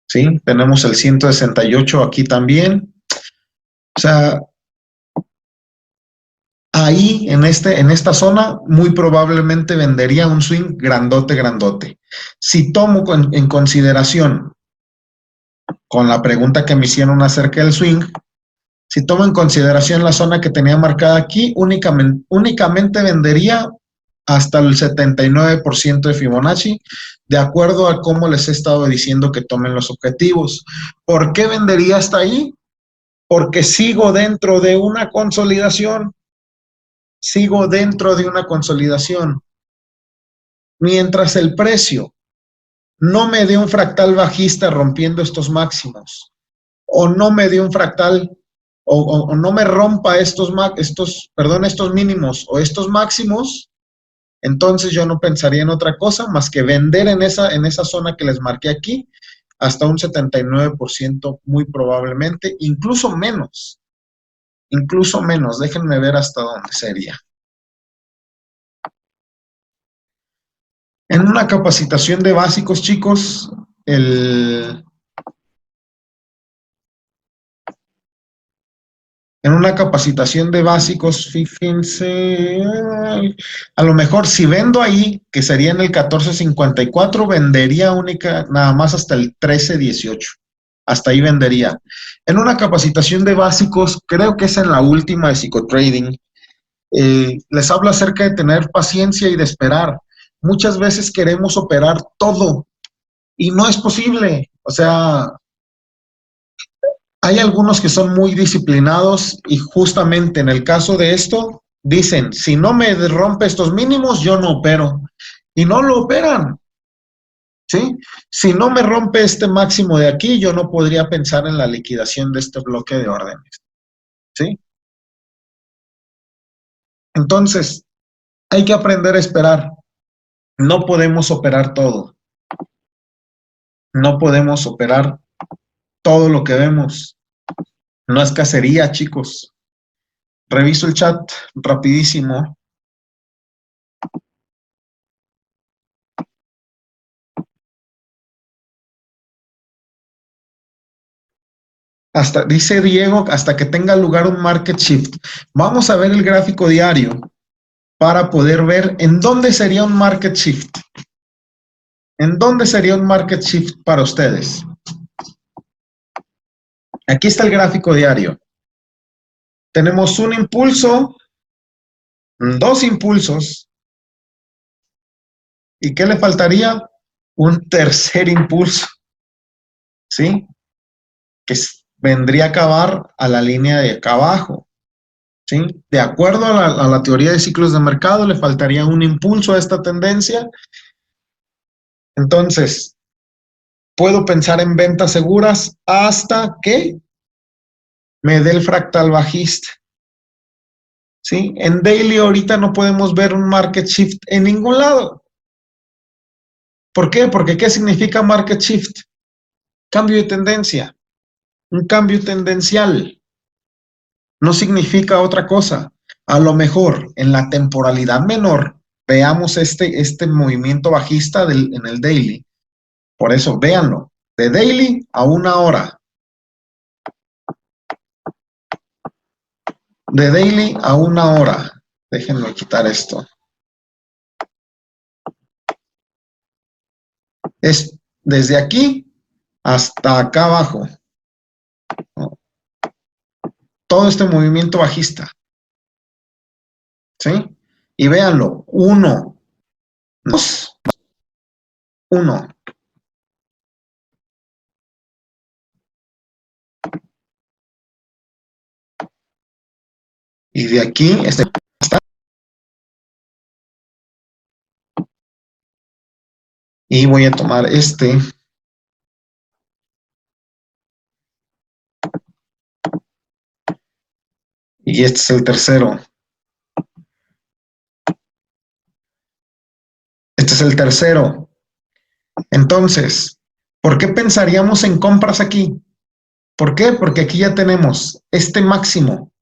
¿Sí? Tenemos el 168 aquí también. O sea, ahí en esta zona muy probablemente vendería un swing grandote, grandote. Si tomo en consideración con la pregunta que me hicieron acerca del swing, si tomo en consideración la zona que tenía marcada aquí, únicamente vendería hasta el 79% de Fibonacci, de acuerdo a cómo les he estado diciendo que tomen los objetivos. ¿Por qué vendería hasta ahí? Porque sigo dentro de una consolidación. Sigo dentro de una consolidación. Mientras el precio no me dé un fractal bajista rompiendo estos máximos, o no me dé un fractal, o no me rompa estos mínimos o estos máximos, entonces yo no pensaría en otra cosa más que vender en esa zona que les marqué aquí hasta un 79% muy probablemente, incluso menos, déjenme ver hasta dónde sería. En una capacitación de básicos, chicos, en una capacitación de básicos, fíjense, a lo mejor si vendo ahí, que sería en el 14.54, vendería nada más hasta el 13.18. Hasta ahí vendería. En una capacitación de básicos, creo que es en la última de psicotrading, les hablo acerca de tener paciencia y de esperar. Muchas veces queremos operar todo y no es posible. O sea, hay algunos que son muy disciplinados y justamente en el caso de esto, dicen, si no me rompe estos mínimos, yo no opero. Y no lo operan, ¿sí? Si no me rompe este máximo de aquí, yo no podría pensar en la liquidación de este bloque de órdenes, ¿sí? Entonces, hay que aprender a esperar. No podemos operar todo. No podemos operar todo lo que vemos. No es cacería, chicos. Reviso el chat rapidísimo. Hasta, dice Diego, hasta que tenga lugar un market shift. Vamos a ver el gráfico diario para poder ver en dónde sería un market shift. ¿En dónde sería un market shift para ustedes? Aquí está el gráfico diario. Tenemos un impulso, dos impulsos. ¿Y qué le faltaría? Un tercer impulso, ¿sí? Que vendría a acabar a la línea de acá abajo, ¿sí? De acuerdo a la teoría de ciclos de mercado, le faltaría un impulso a esta tendencia. Entonces, puedo pensar en ventas seguras hasta que me dé el fractal bajista, ¿sí? En daily ahorita no podemos ver un market shift en ningún lado. ¿Por qué? Porque ¿qué significa market shift? Cambio de tendencia, un cambio tendencial. No significa otra cosa. A lo mejor en la temporalidad menor veamos este movimiento bajista en el daily. Por eso, véanlo. De daily a una hora. De daily a una hora. Déjenme quitar esto. Es desde aquí hasta acá abajo. Todo este movimiento bajista. ¿Sí? Y véanlo. 1, 2, 1. Y de aquí, y voy a tomar este. Y este es el tercero. Este es el tercero. Entonces, ¿por qué pensaríamos en compras aquí? ¿Por qué? Porque aquí ya tenemos este máximo.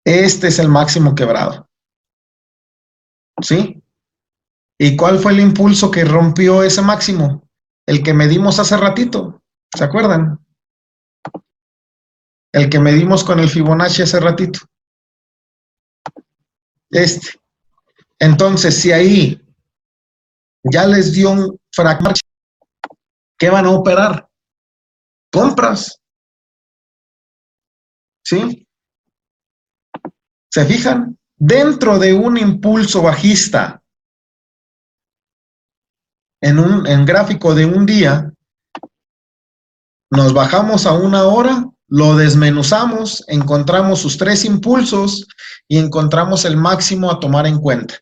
Este es el máximo quebrado. ¿Sí? ¿Y cuál fue el impulso que rompió ese máximo? El que medimos hace ratito. ¿Se acuerdan? El que medimos con el Fibonacci hace ratito. Este. Entonces, si ahí ya les dio un fragmento, ¿qué van a operar? Compras. ¿Sí? ¿Se fijan? Dentro de un impulso bajista, en gráfico de un día, nos bajamos a una hora, lo desmenuzamos, encontramos sus tres impulsos y encontramos el máximo a tomar en cuenta.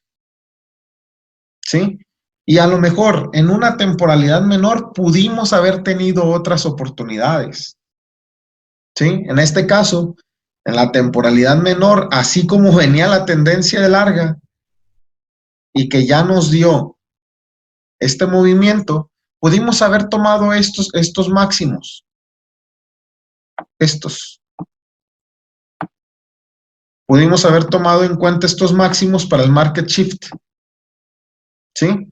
¿Sí? Y a lo mejor en una temporalidad menor pudimos haber tenido otras oportunidades. ¿Sí? En este caso, en la temporalidad menor, así como venía la tendencia de larga y que ya nos dio este movimiento, pudimos haber tomado estos máximos. Pudimos haber tomado en cuenta estos máximos para el market shift. ¿Sí?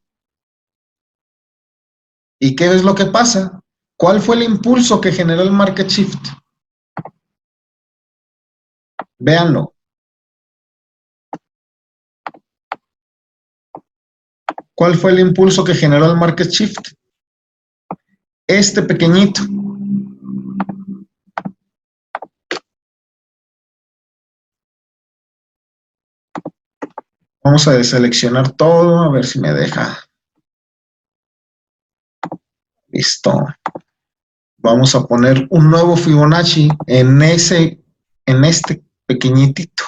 ¿Y qué es lo que pasa? ¿Cuál fue el impulso que generó el market shift? Véanlo. ¿Cuál fue el impulso que generó el market shift? Este pequeñito. Vamos a deseleccionar todo, a ver si me deja. Listo. Vamos a poner un nuevo Fibonacci en este pequeñitito.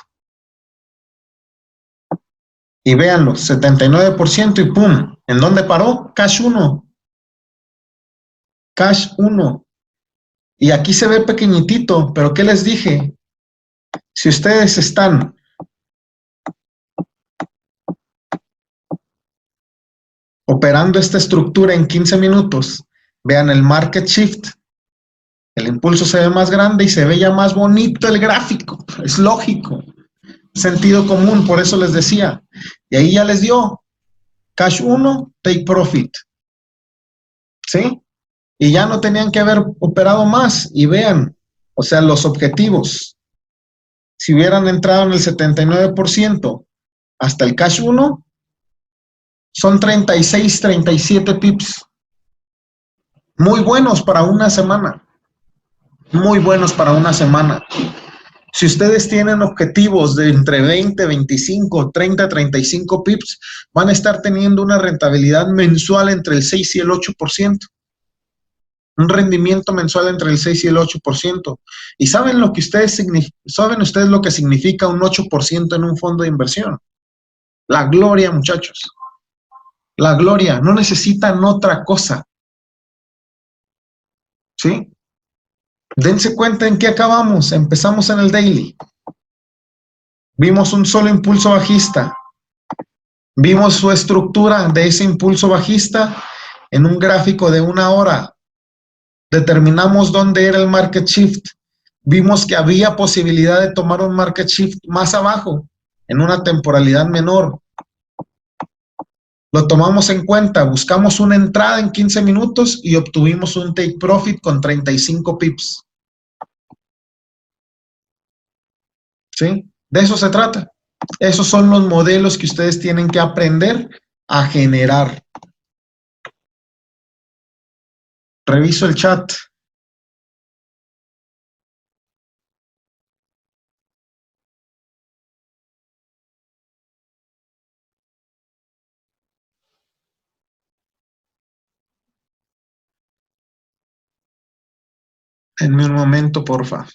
Y véanlo, 79% y ¡pum! ¿En dónde paró? Cash 1. Cash 1. Y aquí se ve pequeñitito, pero ¿qué les dije? Si ustedes están operando esta estructura en 15 minutos, vean el market shift, el impulso se ve más grande y se ve ya más bonito el gráfico. Es lógico. Sentido común, por eso les decía. Y ahí ya les dio. Cash 1, take profit. ¿Sí? Y ya no tenían que haber operado más. Y vean, o sea, los objetivos. Si hubieran entrado en el 79% hasta el cash 1, son 36, 37 pips. Muy buenos para una semana. Muy buenos para una semana. Si ustedes tienen objetivos de entre 20, 25, 30, 35 pips, van a estar teniendo una rentabilidad mensual entre el 6 y el 8%. Un rendimiento mensual entre el 6 y el 8%. ¿Y saben lo que saben ustedes lo que significa un 8% en un fondo de inversión? La gloria, muchachos. La gloria. No necesitan otra cosa. ¿Sí? Dense cuenta en qué acabamos. Empezamos en el daily. Vimos un solo impulso bajista. Vimos su estructura de ese impulso bajista en un gráfico de 1 hora. Determinamos dónde era el market shift. Vimos que había posibilidad de tomar un market shift más abajo, en una temporalidad menor. Lo tomamos en cuenta, buscamos una entrada en 15 minutos y obtuvimos un take profit con 35 pips. ¿Sí? De eso se trata. Esos son los modelos que ustedes tienen que aprender a generar. Reviso el chat. Denme un momento, porfa.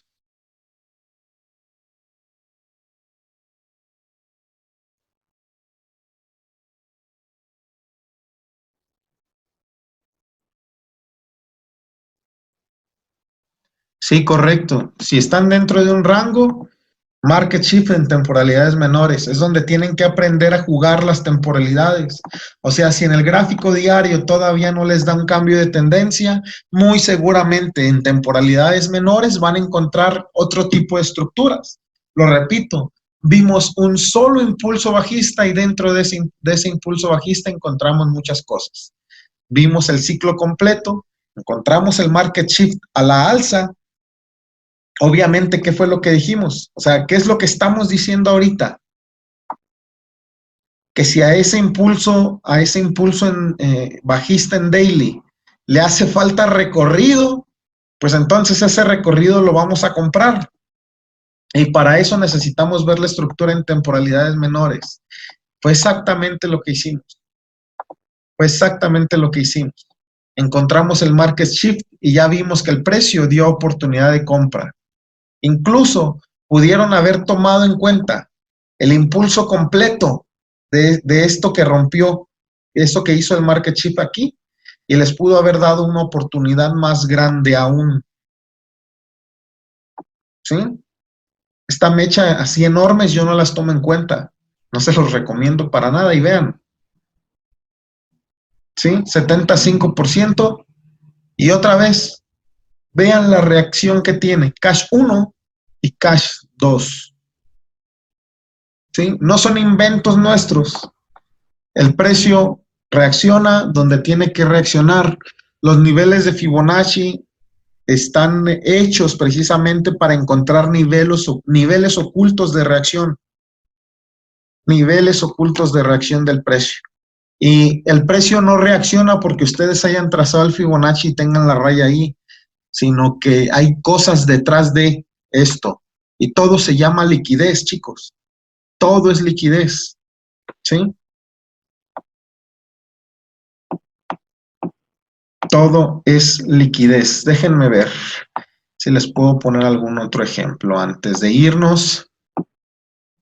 Sí, correcto. Si están dentro de un rango, market shift en temporalidades menores, es donde tienen que aprender a jugar las temporalidades. O sea, si en el gráfico diario todavía no les da un cambio de tendencia, muy seguramente en temporalidades menores van a encontrar otro tipo de estructuras. Lo repito, vimos un solo impulso bajista y dentro de ese impulso bajista encontramos muchas cosas. Vimos el ciclo completo, encontramos el market shift a la alza. Obviamente, ¿qué fue lo que dijimos? O sea, ¿qué es lo que estamos diciendo ahorita? Que si a ese impulso bajista en daily le hace falta recorrido, pues entonces ese recorrido lo vamos a comprar. Y para eso necesitamos ver la estructura en temporalidades menores. Fue exactamente lo que hicimos. Fue exactamente lo que hicimos. Encontramos el market shift y ya vimos que el precio dio oportunidad de compra. Incluso pudieron haber tomado en cuenta el impulso completo de esto que rompió, esto que hizo el market shift aquí, y les pudo haber dado una oportunidad más grande aún. ¿Sí? Esta mecha así enormes yo no las tomo en cuenta. No se los recomiendo para nada y vean. ¿Sí? 75%. Y otra vez, vean la reacción que tiene Cash 1 y Cash 2. ¿Sí? No son inventos nuestros. El precio reacciona donde tiene que reaccionar. Los niveles de Fibonacci están hechos precisamente para encontrar niveles ocultos de reacción. Niveles ocultos de reacción del precio. Y el precio no reacciona porque ustedes hayan trazado el Fibonacci y tengan la raya ahí, sino que hay cosas detrás de esto. Y todo se llama liquidez, chicos. Todo es liquidez. ¿Sí? Todo es liquidez. Déjenme ver si les puedo poner algún otro ejemplo antes de irnos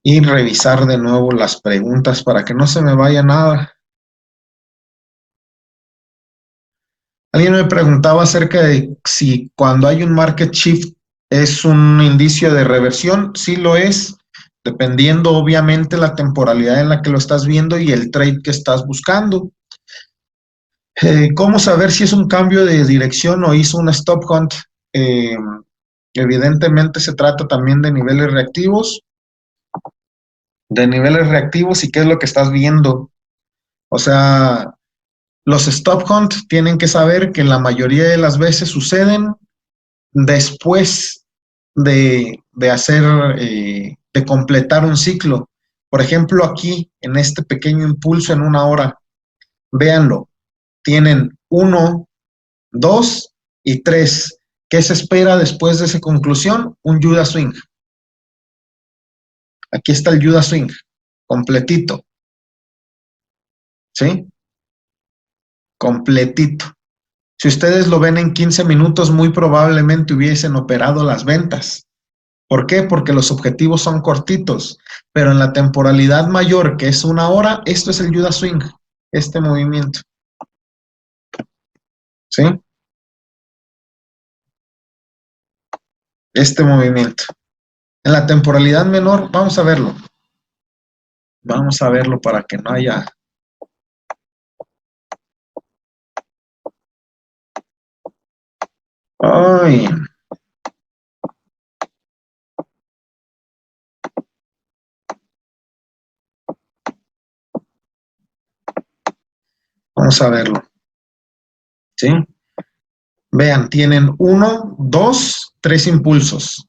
y revisar de nuevo las preguntas para que no se me vaya nada. Alguien me preguntaba acerca de si cuando hay un market shift es un indicio de reversión. Sí lo es, dependiendo obviamente la temporalidad en la que lo estás viendo y el trade que estás buscando. ¿Cómo saber si es un cambio de dirección o hizo un stop hunt? Evidentemente se trata también de niveles reactivos y qué es lo que estás viendo. O sea, los stop hunt tienen que saber que la mayoría de las veces suceden después de hacer, de completar un ciclo. Por ejemplo, aquí, en este pequeño impulso en una hora, véanlo, tienen 1, 2 y 3. ¿Qué se espera después de esa conclusión? Un Judas Swing. Aquí está el Judas Swing, completito, ¿sí? Completito. Si ustedes lo ven en 15 minutos, muy probablemente hubiesen operado las ventas. ¿Por qué? Porque los objetivos son cortitos, pero en la temporalidad mayor, que es una hora, esto es el Judas Swing, este movimiento, ¿sí? Este movimiento. En la temporalidad menor, vamos a verlo para que no haya... Ay, vamos a verlo, ¿sí? Vean, tienen 1, 2, 3 impulsos.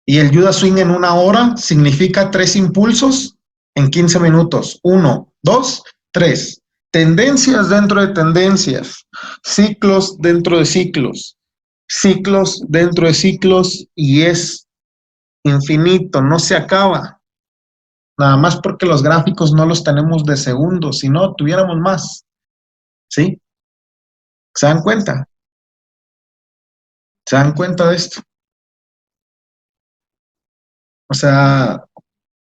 Y el Judas Swing en una hora significa 3 impulsos en 15 minutos. 1, 2, 3. Tendencias dentro de tendencias, ciclos dentro de ciclos, ciclos dentro de ciclos y es infinito, no se acaba. Nada más porque los gráficos no los tenemos de segundos, si no tuviéramos más. ¿Sí? ¿Se dan cuenta? ¿Se dan cuenta de esto? O sea,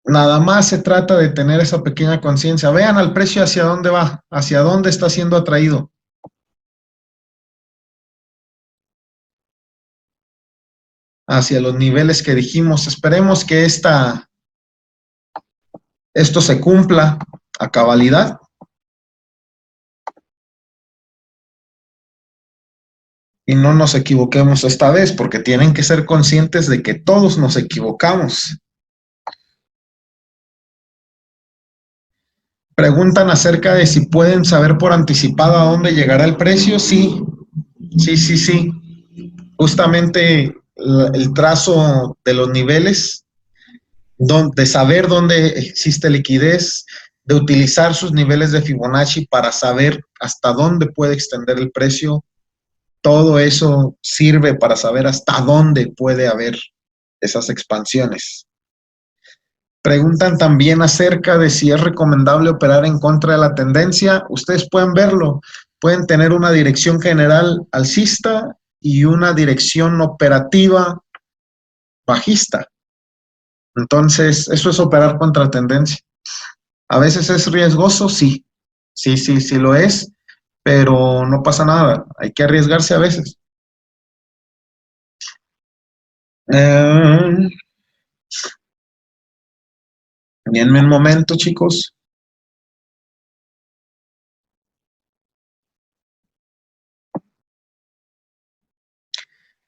nada más se trata de tener esa pequeña conciencia. Vean al precio hacia dónde va, hacia dónde está siendo atraído, hacia los niveles que dijimos. Esperemos que esto se cumpla a cabalidad y no nos equivoquemos esta vez, porque tienen que ser conscientes de que todos nos equivocamos. Preguntan acerca de si pueden saber por anticipado a dónde llegará el precio. Sí, sí, sí, sí. Justamente el trazo de los niveles, de saber dónde existe liquidez, de utilizar sus niveles de Fibonacci para saber hasta dónde puede extender el precio, todo eso sirve para saber hasta dónde puede haber esas expansiones. Preguntan también acerca de si es recomendable operar en contra de la tendencia. Ustedes pueden verlo, pueden tener una dirección general alcista y una dirección operativa bajista. Entonces, eso es operar contra tendencia. A veces es riesgoso, sí, sí, sí, sí lo es, pero no pasa nada, hay que arriesgarse a veces. Eh, Denme un momento, chicos.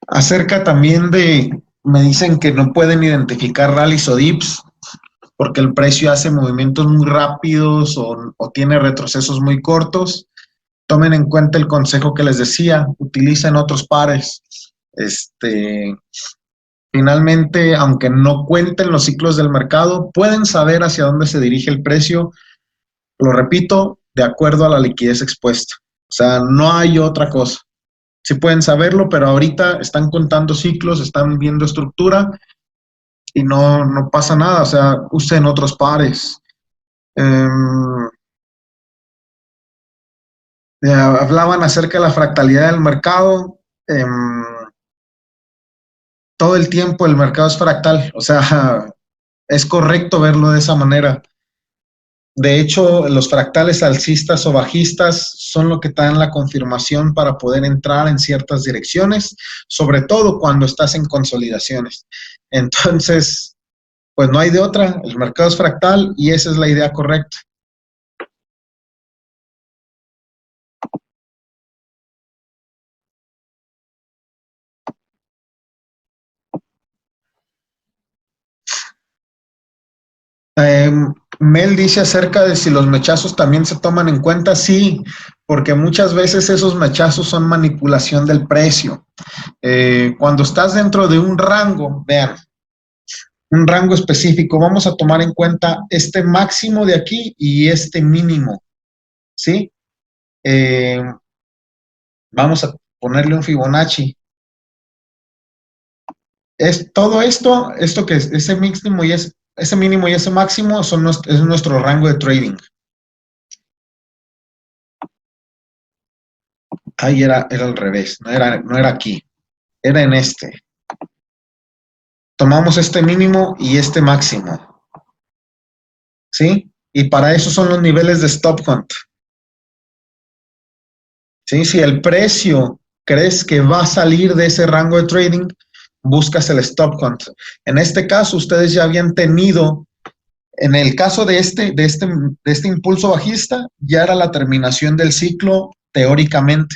Acerca también me dicen que no pueden identificar rallies o dips porque el precio hace movimientos muy rápidos o tiene retrocesos muy cortos. Tomen en cuenta el consejo que les decía, utilicen otros pares. Este, Finalmente, aunque no cuenten los ciclos del mercado, pueden saber hacia dónde se dirige el precio, lo repito, de acuerdo a la liquidez expuesta. O sea, no hay otra cosa. Sí pueden saberlo, pero ahorita están contando ciclos, están viendo estructura y no pasa nada. O sea, usen otros pares. Hablaban acerca de la fractalidad del mercado. Todo el tiempo el mercado es fractal, o sea, es correcto verlo de esa manera. De hecho, los fractales alcistas o bajistas son lo que te dan la confirmación para poder entrar en ciertas direcciones, sobre todo cuando estás en consolidaciones. Entonces, pues no hay de otra, el mercado es fractal y esa es la idea correcta. Mel dice acerca de si los mechazos también se toman en cuenta. Sí, porque muchas veces esos mechazos son manipulación del precio. Cuando estás dentro de un rango, vean, un rango específico, vamos a tomar en cuenta este máximo de aquí y este mínimo, ¿sí? Eh, Vamos a ponerle un Fibonacci. Es todo esto que es ese mínimo y ese mínimo y ese máximo es nuestro rango de trading. Ahí era al revés, no era aquí, era en este. Tomamos este mínimo y este máximo, ¿sí? Y para eso son los niveles de stop hunt, ¿sí? Si el precio crees que va a salir de ese rango de trading, buscas el stop hunt. En este caso, ustedes ya habían tenido, en el caso de este impulso bajista, ya era la terminación del ciclo teóricamente.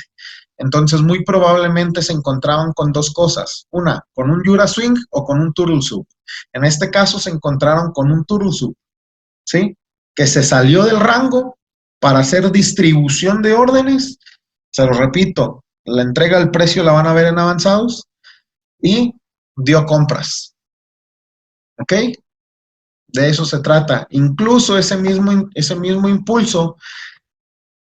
Entonces, muy probablemente se encontraban con dos cosas. Una, con un Jura Swing o con un Turtle Soup. En este caso, se encontraron con un Turtle Soup, ¿sí? Que se salió del rango para hacer distribución de órdenes. Se lo repito, la entrega del precio la van a ver en avanzados y dio compras, ¿ok? De eso se trata. Incluso ese mismo impulso,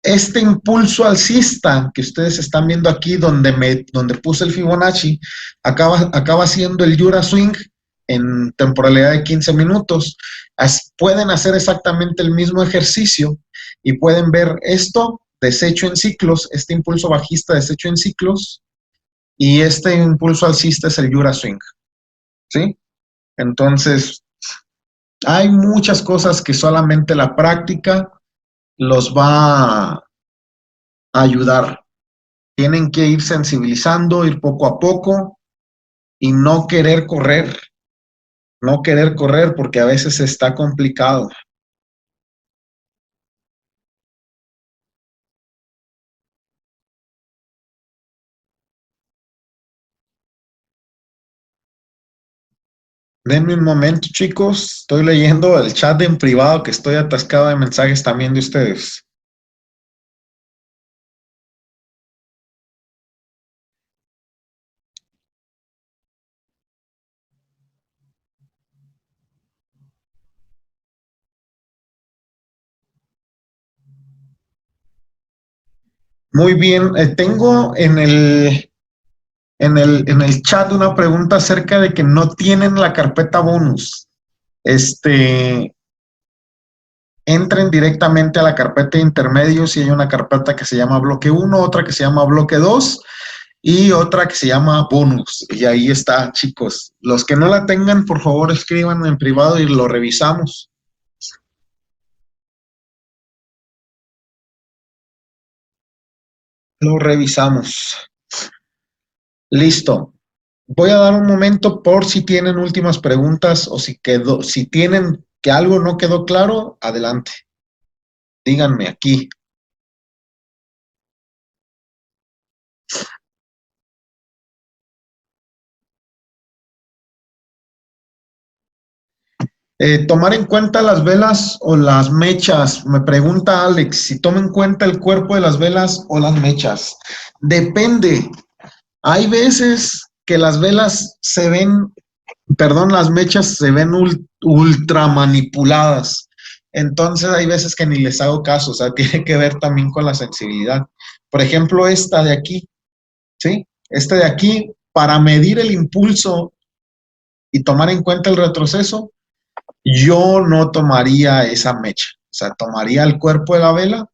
este impulso alcista que ustedes están viendo aquí, donde puse el Fibonacci, acaba siendo el Jura Swing en temporalidad de 15 minutos. Pueden hacer exactamente el mismo ejercicio y pueden ver esto deshecho en ciclos, este impulso bajista deshecho en ciclos, y este impulso alcista es el Jura Swing, ¿sí? Entonces, hay muchas cosas que solamente la práctica los va a ayudar. Tienen que ir sensibilizando, ir poco a poco y no querer correr porque a veces está complicado. Denme un momento, chicos. Estoy leyendo el chat en privado que estoy atascado de mensajes también de ustedes. Muy bien, tengo en el chat una pregunta acerca de que no tienen la carpeta bonus. Entren directamente a la carpeta de intermedios y hay una carpeta que se llama bloque 1, otra que se llama bloque 2 y otra que se llama bonus. Y ahí está, chicos. Los que no la tengan, por favor, escriban en privado y lo revisamos. Lo revisamos. Listo. Voy a dar un momento por si tienen últimas preguntas o si tienen que algo no quedó claro, adelante. Díganme aquí. Tomar en cuenta las velas o las mechas. Me pregunta Alex, si toma en cuenta el cuerpo de las velas o las mechas. Depende. Hay veces que las velas se ven, perdón, las mechas se ven ultra manipuladas. Entonces hay veces que ni les hago caso. O sea, tiene que ver también con la sensibilidad. Por ejemplo, esta de aquí, ¿sí? Esta de aquí, para medir el impulso y tomar en cuenta el retroceso, yo no tomaría esa mecha, o sea, tomaría el cuerpo de la vela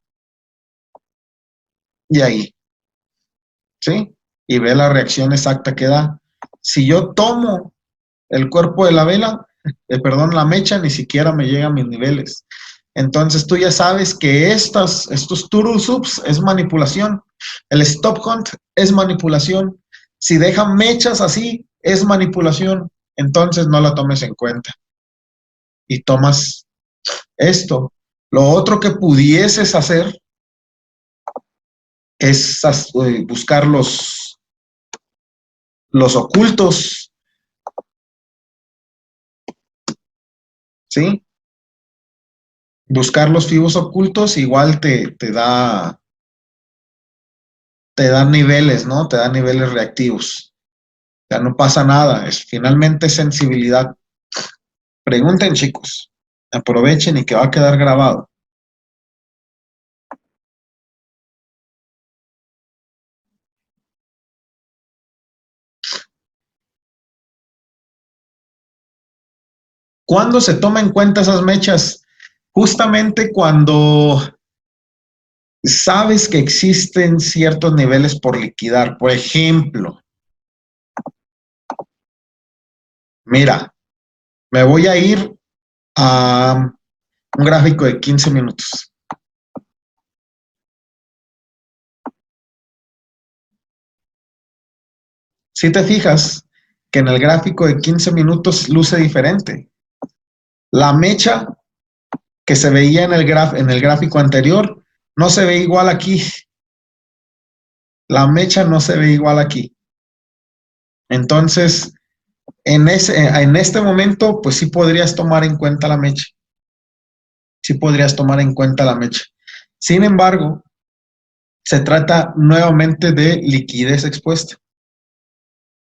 y ahí, ¿sí? Y ve la reacción exacta que da. Si yo tomo el cuerpo de la vela, perdón, la mecha, ni siquiera me llega a mis niveles. Entonces tú ya sabes que estos turtle subs es manipulación. El stop hunt es manipulación. Si dejan mechas así, es manipulación. Entonces no la tomes en cuenta. Y tomas esto. Lo otro que pudieses hacer es buscar los ocultos, ¿sí? Buscar los fibos ocultos igual te da niveles, ¿no? Te da niveles reactivos. Ya no pasa nada, finalmente es sensibilidad. Pregunten, chicos, aprovechen y que va a quedar grabado. ¿Cuándo se toma en cuenta esas mechas? Justamente cuando sabes que existen ciertos niveles por liquidar. Por ejemplo, mira, me voy a ir a un gráfico de 15 minutos. Si te fijas que en el gráfico de 15 minutos luce diferente. La mecha que se veía en el gráfico anterior no se ve igual aquí. La mecha no se ve igual aquí. Entonces, en este momento, pues sí podrías tomar en cuenta la mecha. Sí podrías tomar en cuenta la mecha. Sin embargo, se trata nuevamente de liquidez expuesta.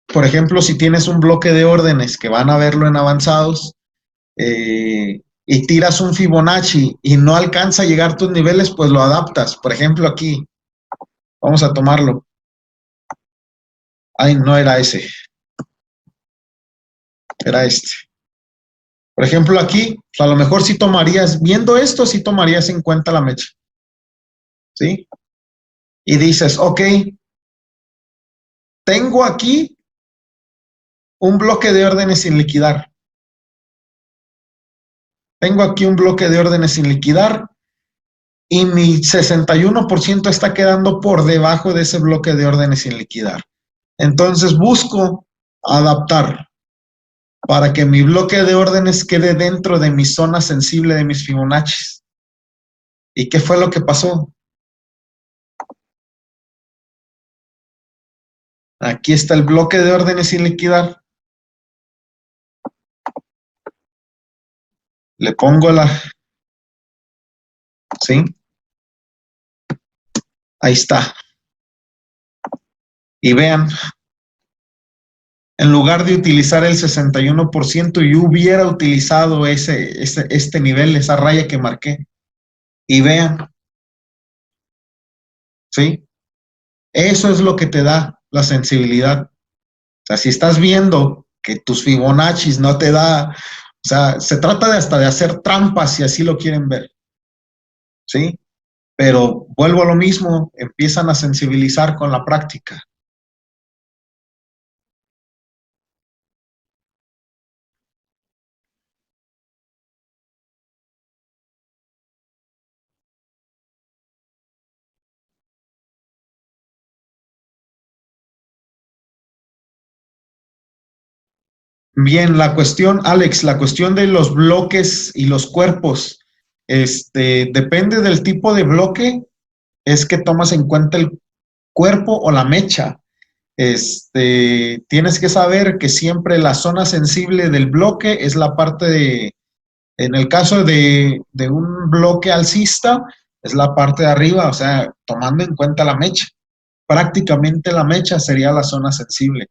Por ejemplo, si tienes un bloque de órdenes que van a verlo en avanzados y tiras un Fibonacci y no alcanza a llegar a tus niveles, pues lo adaptas. Por ejemplo, aquí, vamos a tomarlo. Ay, no era ese, era este. Por ejemplo, aquí, pues a lo mejor sí tomarías, viendo esto, sí tomarías en cuenta la mecha. ¿Sí? Y dices, ok, tengo aquí un bloque de órdenes sin liquidar. Tengo aquí un bloque de órdenes sin liquidar y mi 61% está quedando por debajo de ese bloque de órdenes sin liquidar. Entonces busco adaptar para que mi bloque de órdenes quede dentro de mi zona sensible de mis Fibonacci. ¿Y qué fue lo que pasó? Aquí está el bloque de órdenes sin liquidar. Le pongo ¿sí? Ahí está. Y vean, en lugar de utilizar el 61%, yo hubiera utilizado este nivel, esa raya que marqué. Y vean, ¿sí? Eso es lo que te da la sensibilidad. O sea, si estás viendo que tus Fibonacci no te da, o sea, se trata de hasta de hacer trampas si así lo quieren ver, ¿sí? Pero vuelvo a lo mismo, empiezan a sensibilizar con la práctica. Bien, la cuestión, Alex, la cuestión de los bloques y los cuerpos, depende del tipo de bloque, es que tomas en cuenta el cuerpo o la mecha. Tienes que saber que siempre la zona sensible del bloque es la parte en el caso de un bloque alcista, es la parte de arriba, o sea, tomando en cuenta la mecha. Prácticamente la mecha sería la zona sensible,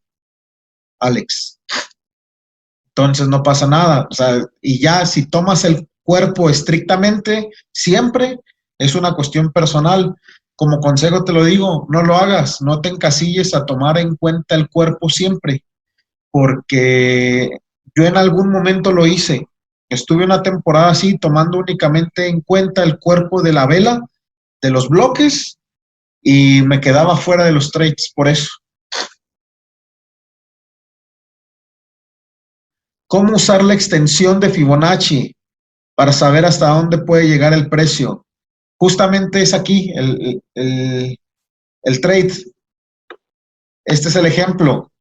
Alex. Entonces no pasa nada. O sea, y ya si tomas el cuerpo estrictamente, siempre es una cuestión personal. Como consejo te lo digo, no lo hagas, no te encasilles a tomar en cuenta el cuerpo siempre, porque yo en algún momento lo hice. Estuve una temporada así, tomando únicamente en cuenta el cuerpo de la vela, de los bloques, y me quedaba fuera de los trades por eso. ¿Cómo usar la extensión de Fibonacci para saber hasta dónde puede llegar el precio? Justamente es aquí el trade. Este es el ejemplo.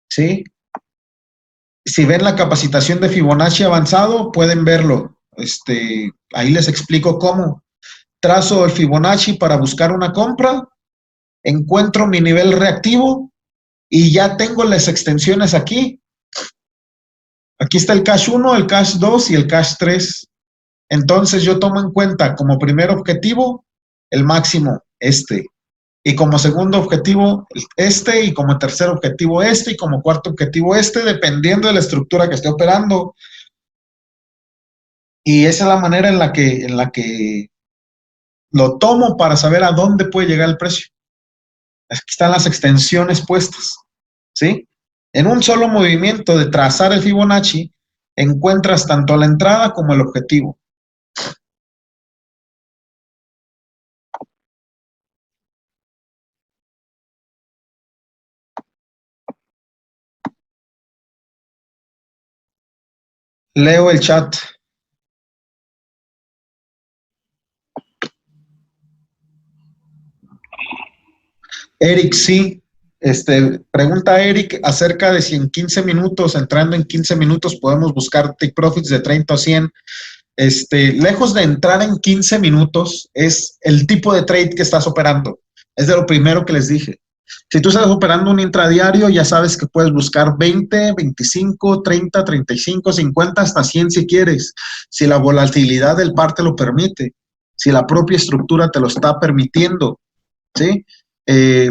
¿Sí? Si ven la capacitación de Fibonacci avanzado, pueden verlo. Ahí les explico cómo. Trazo el Fibonacci para buscar una compra, encuentro mi nivel reactivo y ya tengo las extensiones aquí. Aquí está el cash 1, el cash 2 y el cash 3. Entonces yo tomo en cuenta como primer objetivo el máximo, y como segundo objetivo este, y como tercer objetivo este, y como cuarto objetivo este, dependiendo de la estructura que esté operando. Y esa es la manera en la que lo tomo para saber a dónde puede llegar el precio. Aquí están las extensiones puestas, ¿sí? En un solo movimiento de trazar el Fibonacci, encuentras tanto la entrada como el objetivo. Leo el chat. Eric, sí. Pregunta Eric acerca de si en 15 minutos, entrando en 15 minutos, podemos buscar take profits de 30 o 100. Lejos de entrar en 15 minutos, es el tipo de trade que estás operando. Es de lo primero que les dije. Si tú estás operando un intradiario, ya sabes que puedes buscar 20, 25, 30, 35, 50, hasta 100 si quieres, si la volatilidad del par te lo permite, si la propia estructura te lo está permitiendo, ¿sí?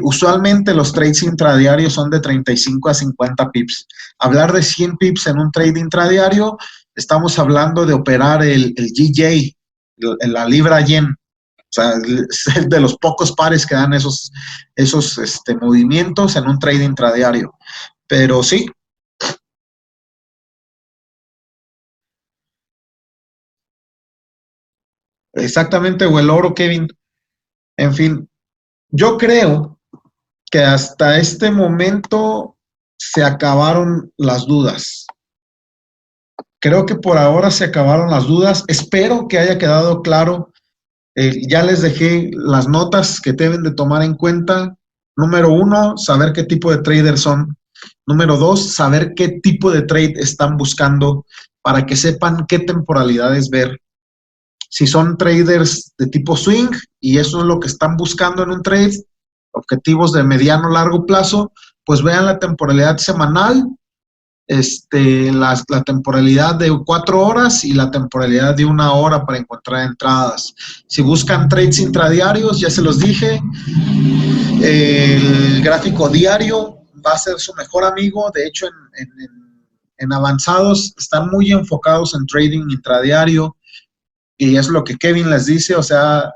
Usualmente los trades intradiarios son de 35 a 50 pips. Hablar de 100 pips en un trade intradiario, estamos hablando de operar el GJ, la libra yen. O sea, es de los pocos pares que dan esos movimientos en un trade intradiario. Pero sí. Exactamente, o el oro, Kevin. En fin, yo creo que hasta este momento se acabaron las dudas. Creo que por ahora se acabaron las dudas. Espero que haya quedado claro. Ya les dejé las notas que deben de tomar en cuenta. Número uno, saber qué tipo de traders son. Número dos, saber qué tipo de trade están buscando para que sepan qué temporalidades ver. Si son traders de tipo swing y eso es lo que están buscando en un trade, objetivos de mediano largo plazo, pues vean la temporalidad semanal, la temporalidad de 4 horas y la temporalidad de 1 hora para encontrar entradas. Si buscan trades intradiarios, ya se los dije, el gráfico diario va a ser su mejor amigo. De hecho, en avanzados están muy enfocados en trading intradiario y es lo que Kevin les dice, o sea,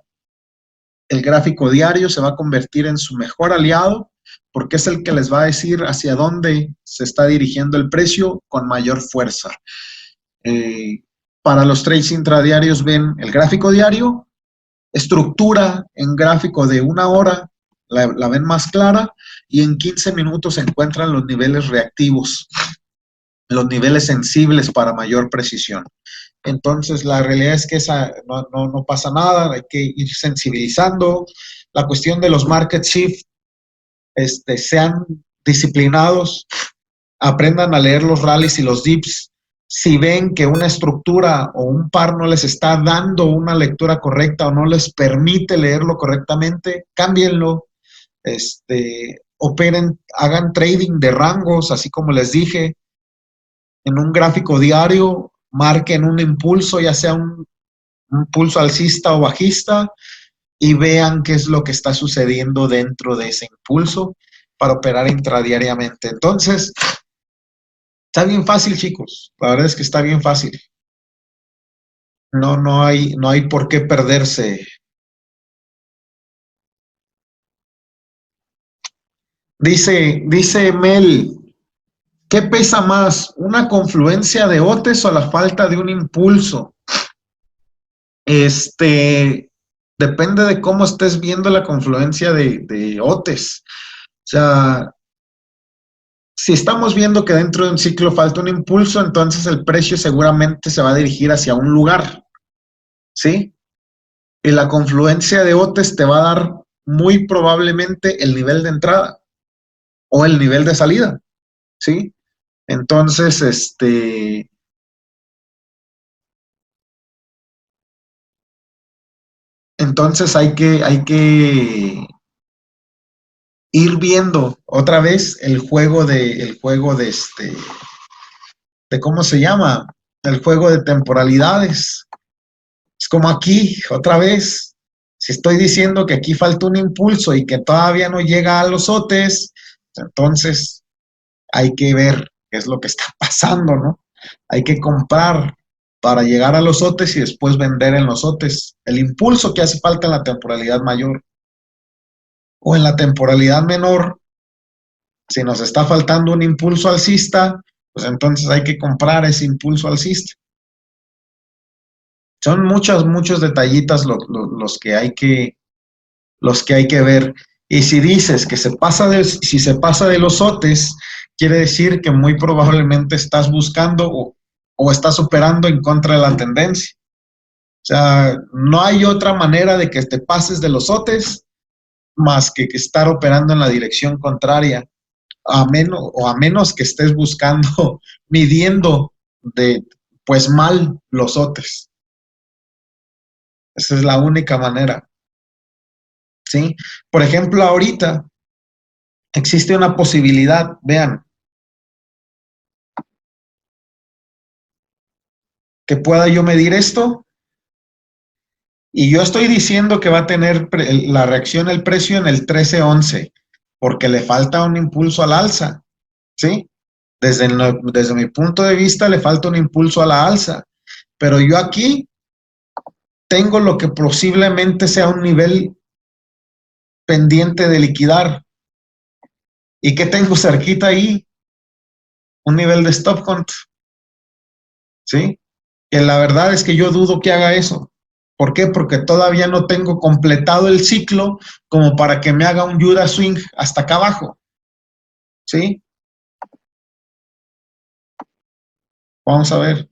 el gráfico diario se va a convertir en su mejor aliado porque es el que les va a decir hacia dónde se está dirigiendo el precio con mayor fuerza. Para los trades intradiarios ven el gráfico diario, estructura en gráfico de 1 hora, la ven más clara, y en 15 minutos se encuentran los niveles reactivos, los niveles sensibles para mayor precisión. Entonces, la realidad es que no pasa nada, hay que ir sensibilizando. La cuestión de los market shift, sean disciplinados, aprendan a leer los rallies y los dips. Si ven que una estructura o un par no les está dando una lectura correcta o no les permite leerlo correctamente, cámbienlo. Operen, hagan trading de rangos, así como les dije, en un gráfico diario, marquen un impulso, ya sea un impulso alcista o bajista, y vean qué es lo que está sucediendo dentro de ese impulso para operar intradiariamente. Entonces, está bien fácil, chicos. La verdad es que está bien fácil. No hay por qué perderse. Dice Mel, ¿qué pesa más? ¿Una confluencia de OTES o la falta de un impulso? Depende de cómo estés viendo la confluencia de OTES. O sea, si estamos viendo que dentro de un ciclo falta un impulso, entonces el precio seguramente se va a dirigir hacia un lugar, ¿sí? Y la confluencia de OTES te va a dar muy probablemente el nivel de entrada o el nivel de salida, ¿sí? Entonces, hay que ir viendo otra vez el juego de ¿cómo se llama? El juego de temporalidades. Es como aquí, otra vez, si estoy diciendo que aquí falta un impulso y que todavía no llega a los OTES, entonces hay que ver qué es lo que está pasando, ¿no? Hay que comprar para llegar a los OTES y después vender en los OTES. El impulso que hace falta en la temporalidad mayor o en la temporalidad menor, si nos está faltando un impulso alcista, pues entonces hay que comprar ese impulso alcista. Son muchos detallitas los que hay que ver. Y si dices que si se pasa de los OTES, quiere decir que muy probablemente estás buscando o estás operando en contra de la tendencia. O sea, no hay otra manera de que te pases de los OTES más que estar operando en la dirección contraria, a menos que estés buscando, midiendo pues mal los OTES. Esa es la única manera. ¿Sí? Por ejemplo, ahorita existe una posibilidad, vean, que pueda yo medir esto y yo estoy diciendo que va a tener la reacción el precio en el 13.11 porque le falta un impulso al alza, ¿sí? Desde mi punto de vista le falta un impulso a la alza, pero yo aquí tengo lo que posiblemente sea un nivel pendiente de liquidar. ¿Y qué tengo cerquita ahí? Un nivel de stop count, ¿sí? Que la verdad es que yo dudo que haga eso. ¿Por qué? Porque todavía no tengo completado el ciclo como para que me haga un Judas Swing hasta acá abajo. ¿Sí? Vamos a ver.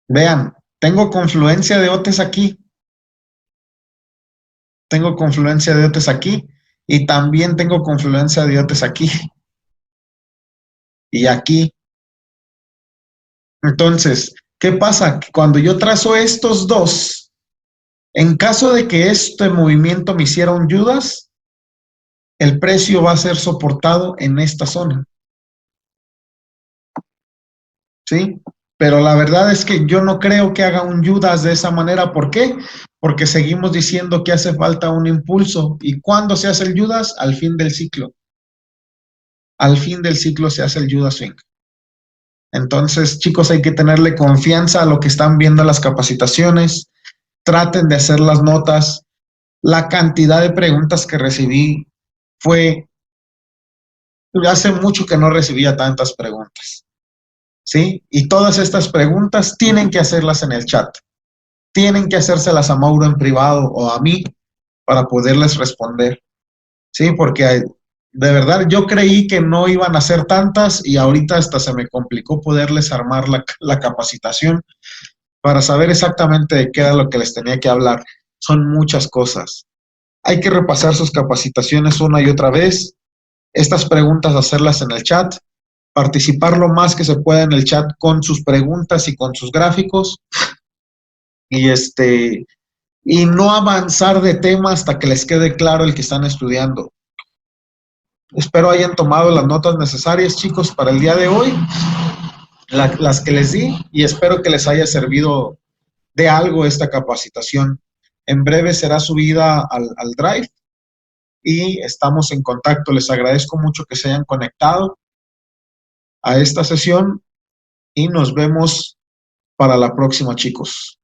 Vean, tengo confluencia de OTES aquí. Tengo confluencia de OTES aquí. Y también tengo confluencia de OTES aquí. Y aquí. Entonces, ¿qué pasa? Que cuando yo trazo estos dos, en caso de que este movimiento me hiciera un Judas, el precio va a ser soportado en esta zona. ¿Sí? Pero la verdad es que yo no creo que haga un Judas de esa manera. ¿Por qué? Porque seguimos diciendo que hace falta un impulso. ¿Y cuándo se hace el Judas? Al fin del ciclo. Al fin del ciclo se hace el Judas Swing. Entonces, chicos, hay que tenerle confianza a lo que están viendo las capacitaciones. Traten de hacer las notas. La cantidad de preguntas que recibí fue... Hace mucho que no recibía tantas preguntas. ¿Sí? Y todas estas preguntas tienen que hacerlas en el chat. Tienen que hacérselas a Mauro en privado o a mí para poderles responder. Sí, porque de verdad yo creí que no iban a ser tantas y ahorita hasta se me complicó poderles armar la capacitación para saber exactamente de qué era lo que les tenía que hablar. Son muchas cosas. Hay que repasar sus capacitaciones una y otra vez. Estas preguntas hacerlas en el chat, participar lo más que se pueda en el chat con sus preguntas y con sus gráficos y y no avanzar de tema hasta que les quede claro el que están estudiando. Espero hayan tomado las notas necesarias, chicos, para el día de hoy, las que les di, y espero que les haya servido de algo esta capacitación. En breve será subida al Drive y estamos en contacto. Les agradezco mucho que se hayan conectado a esta sesión y nos vemos para la próxima, chicos.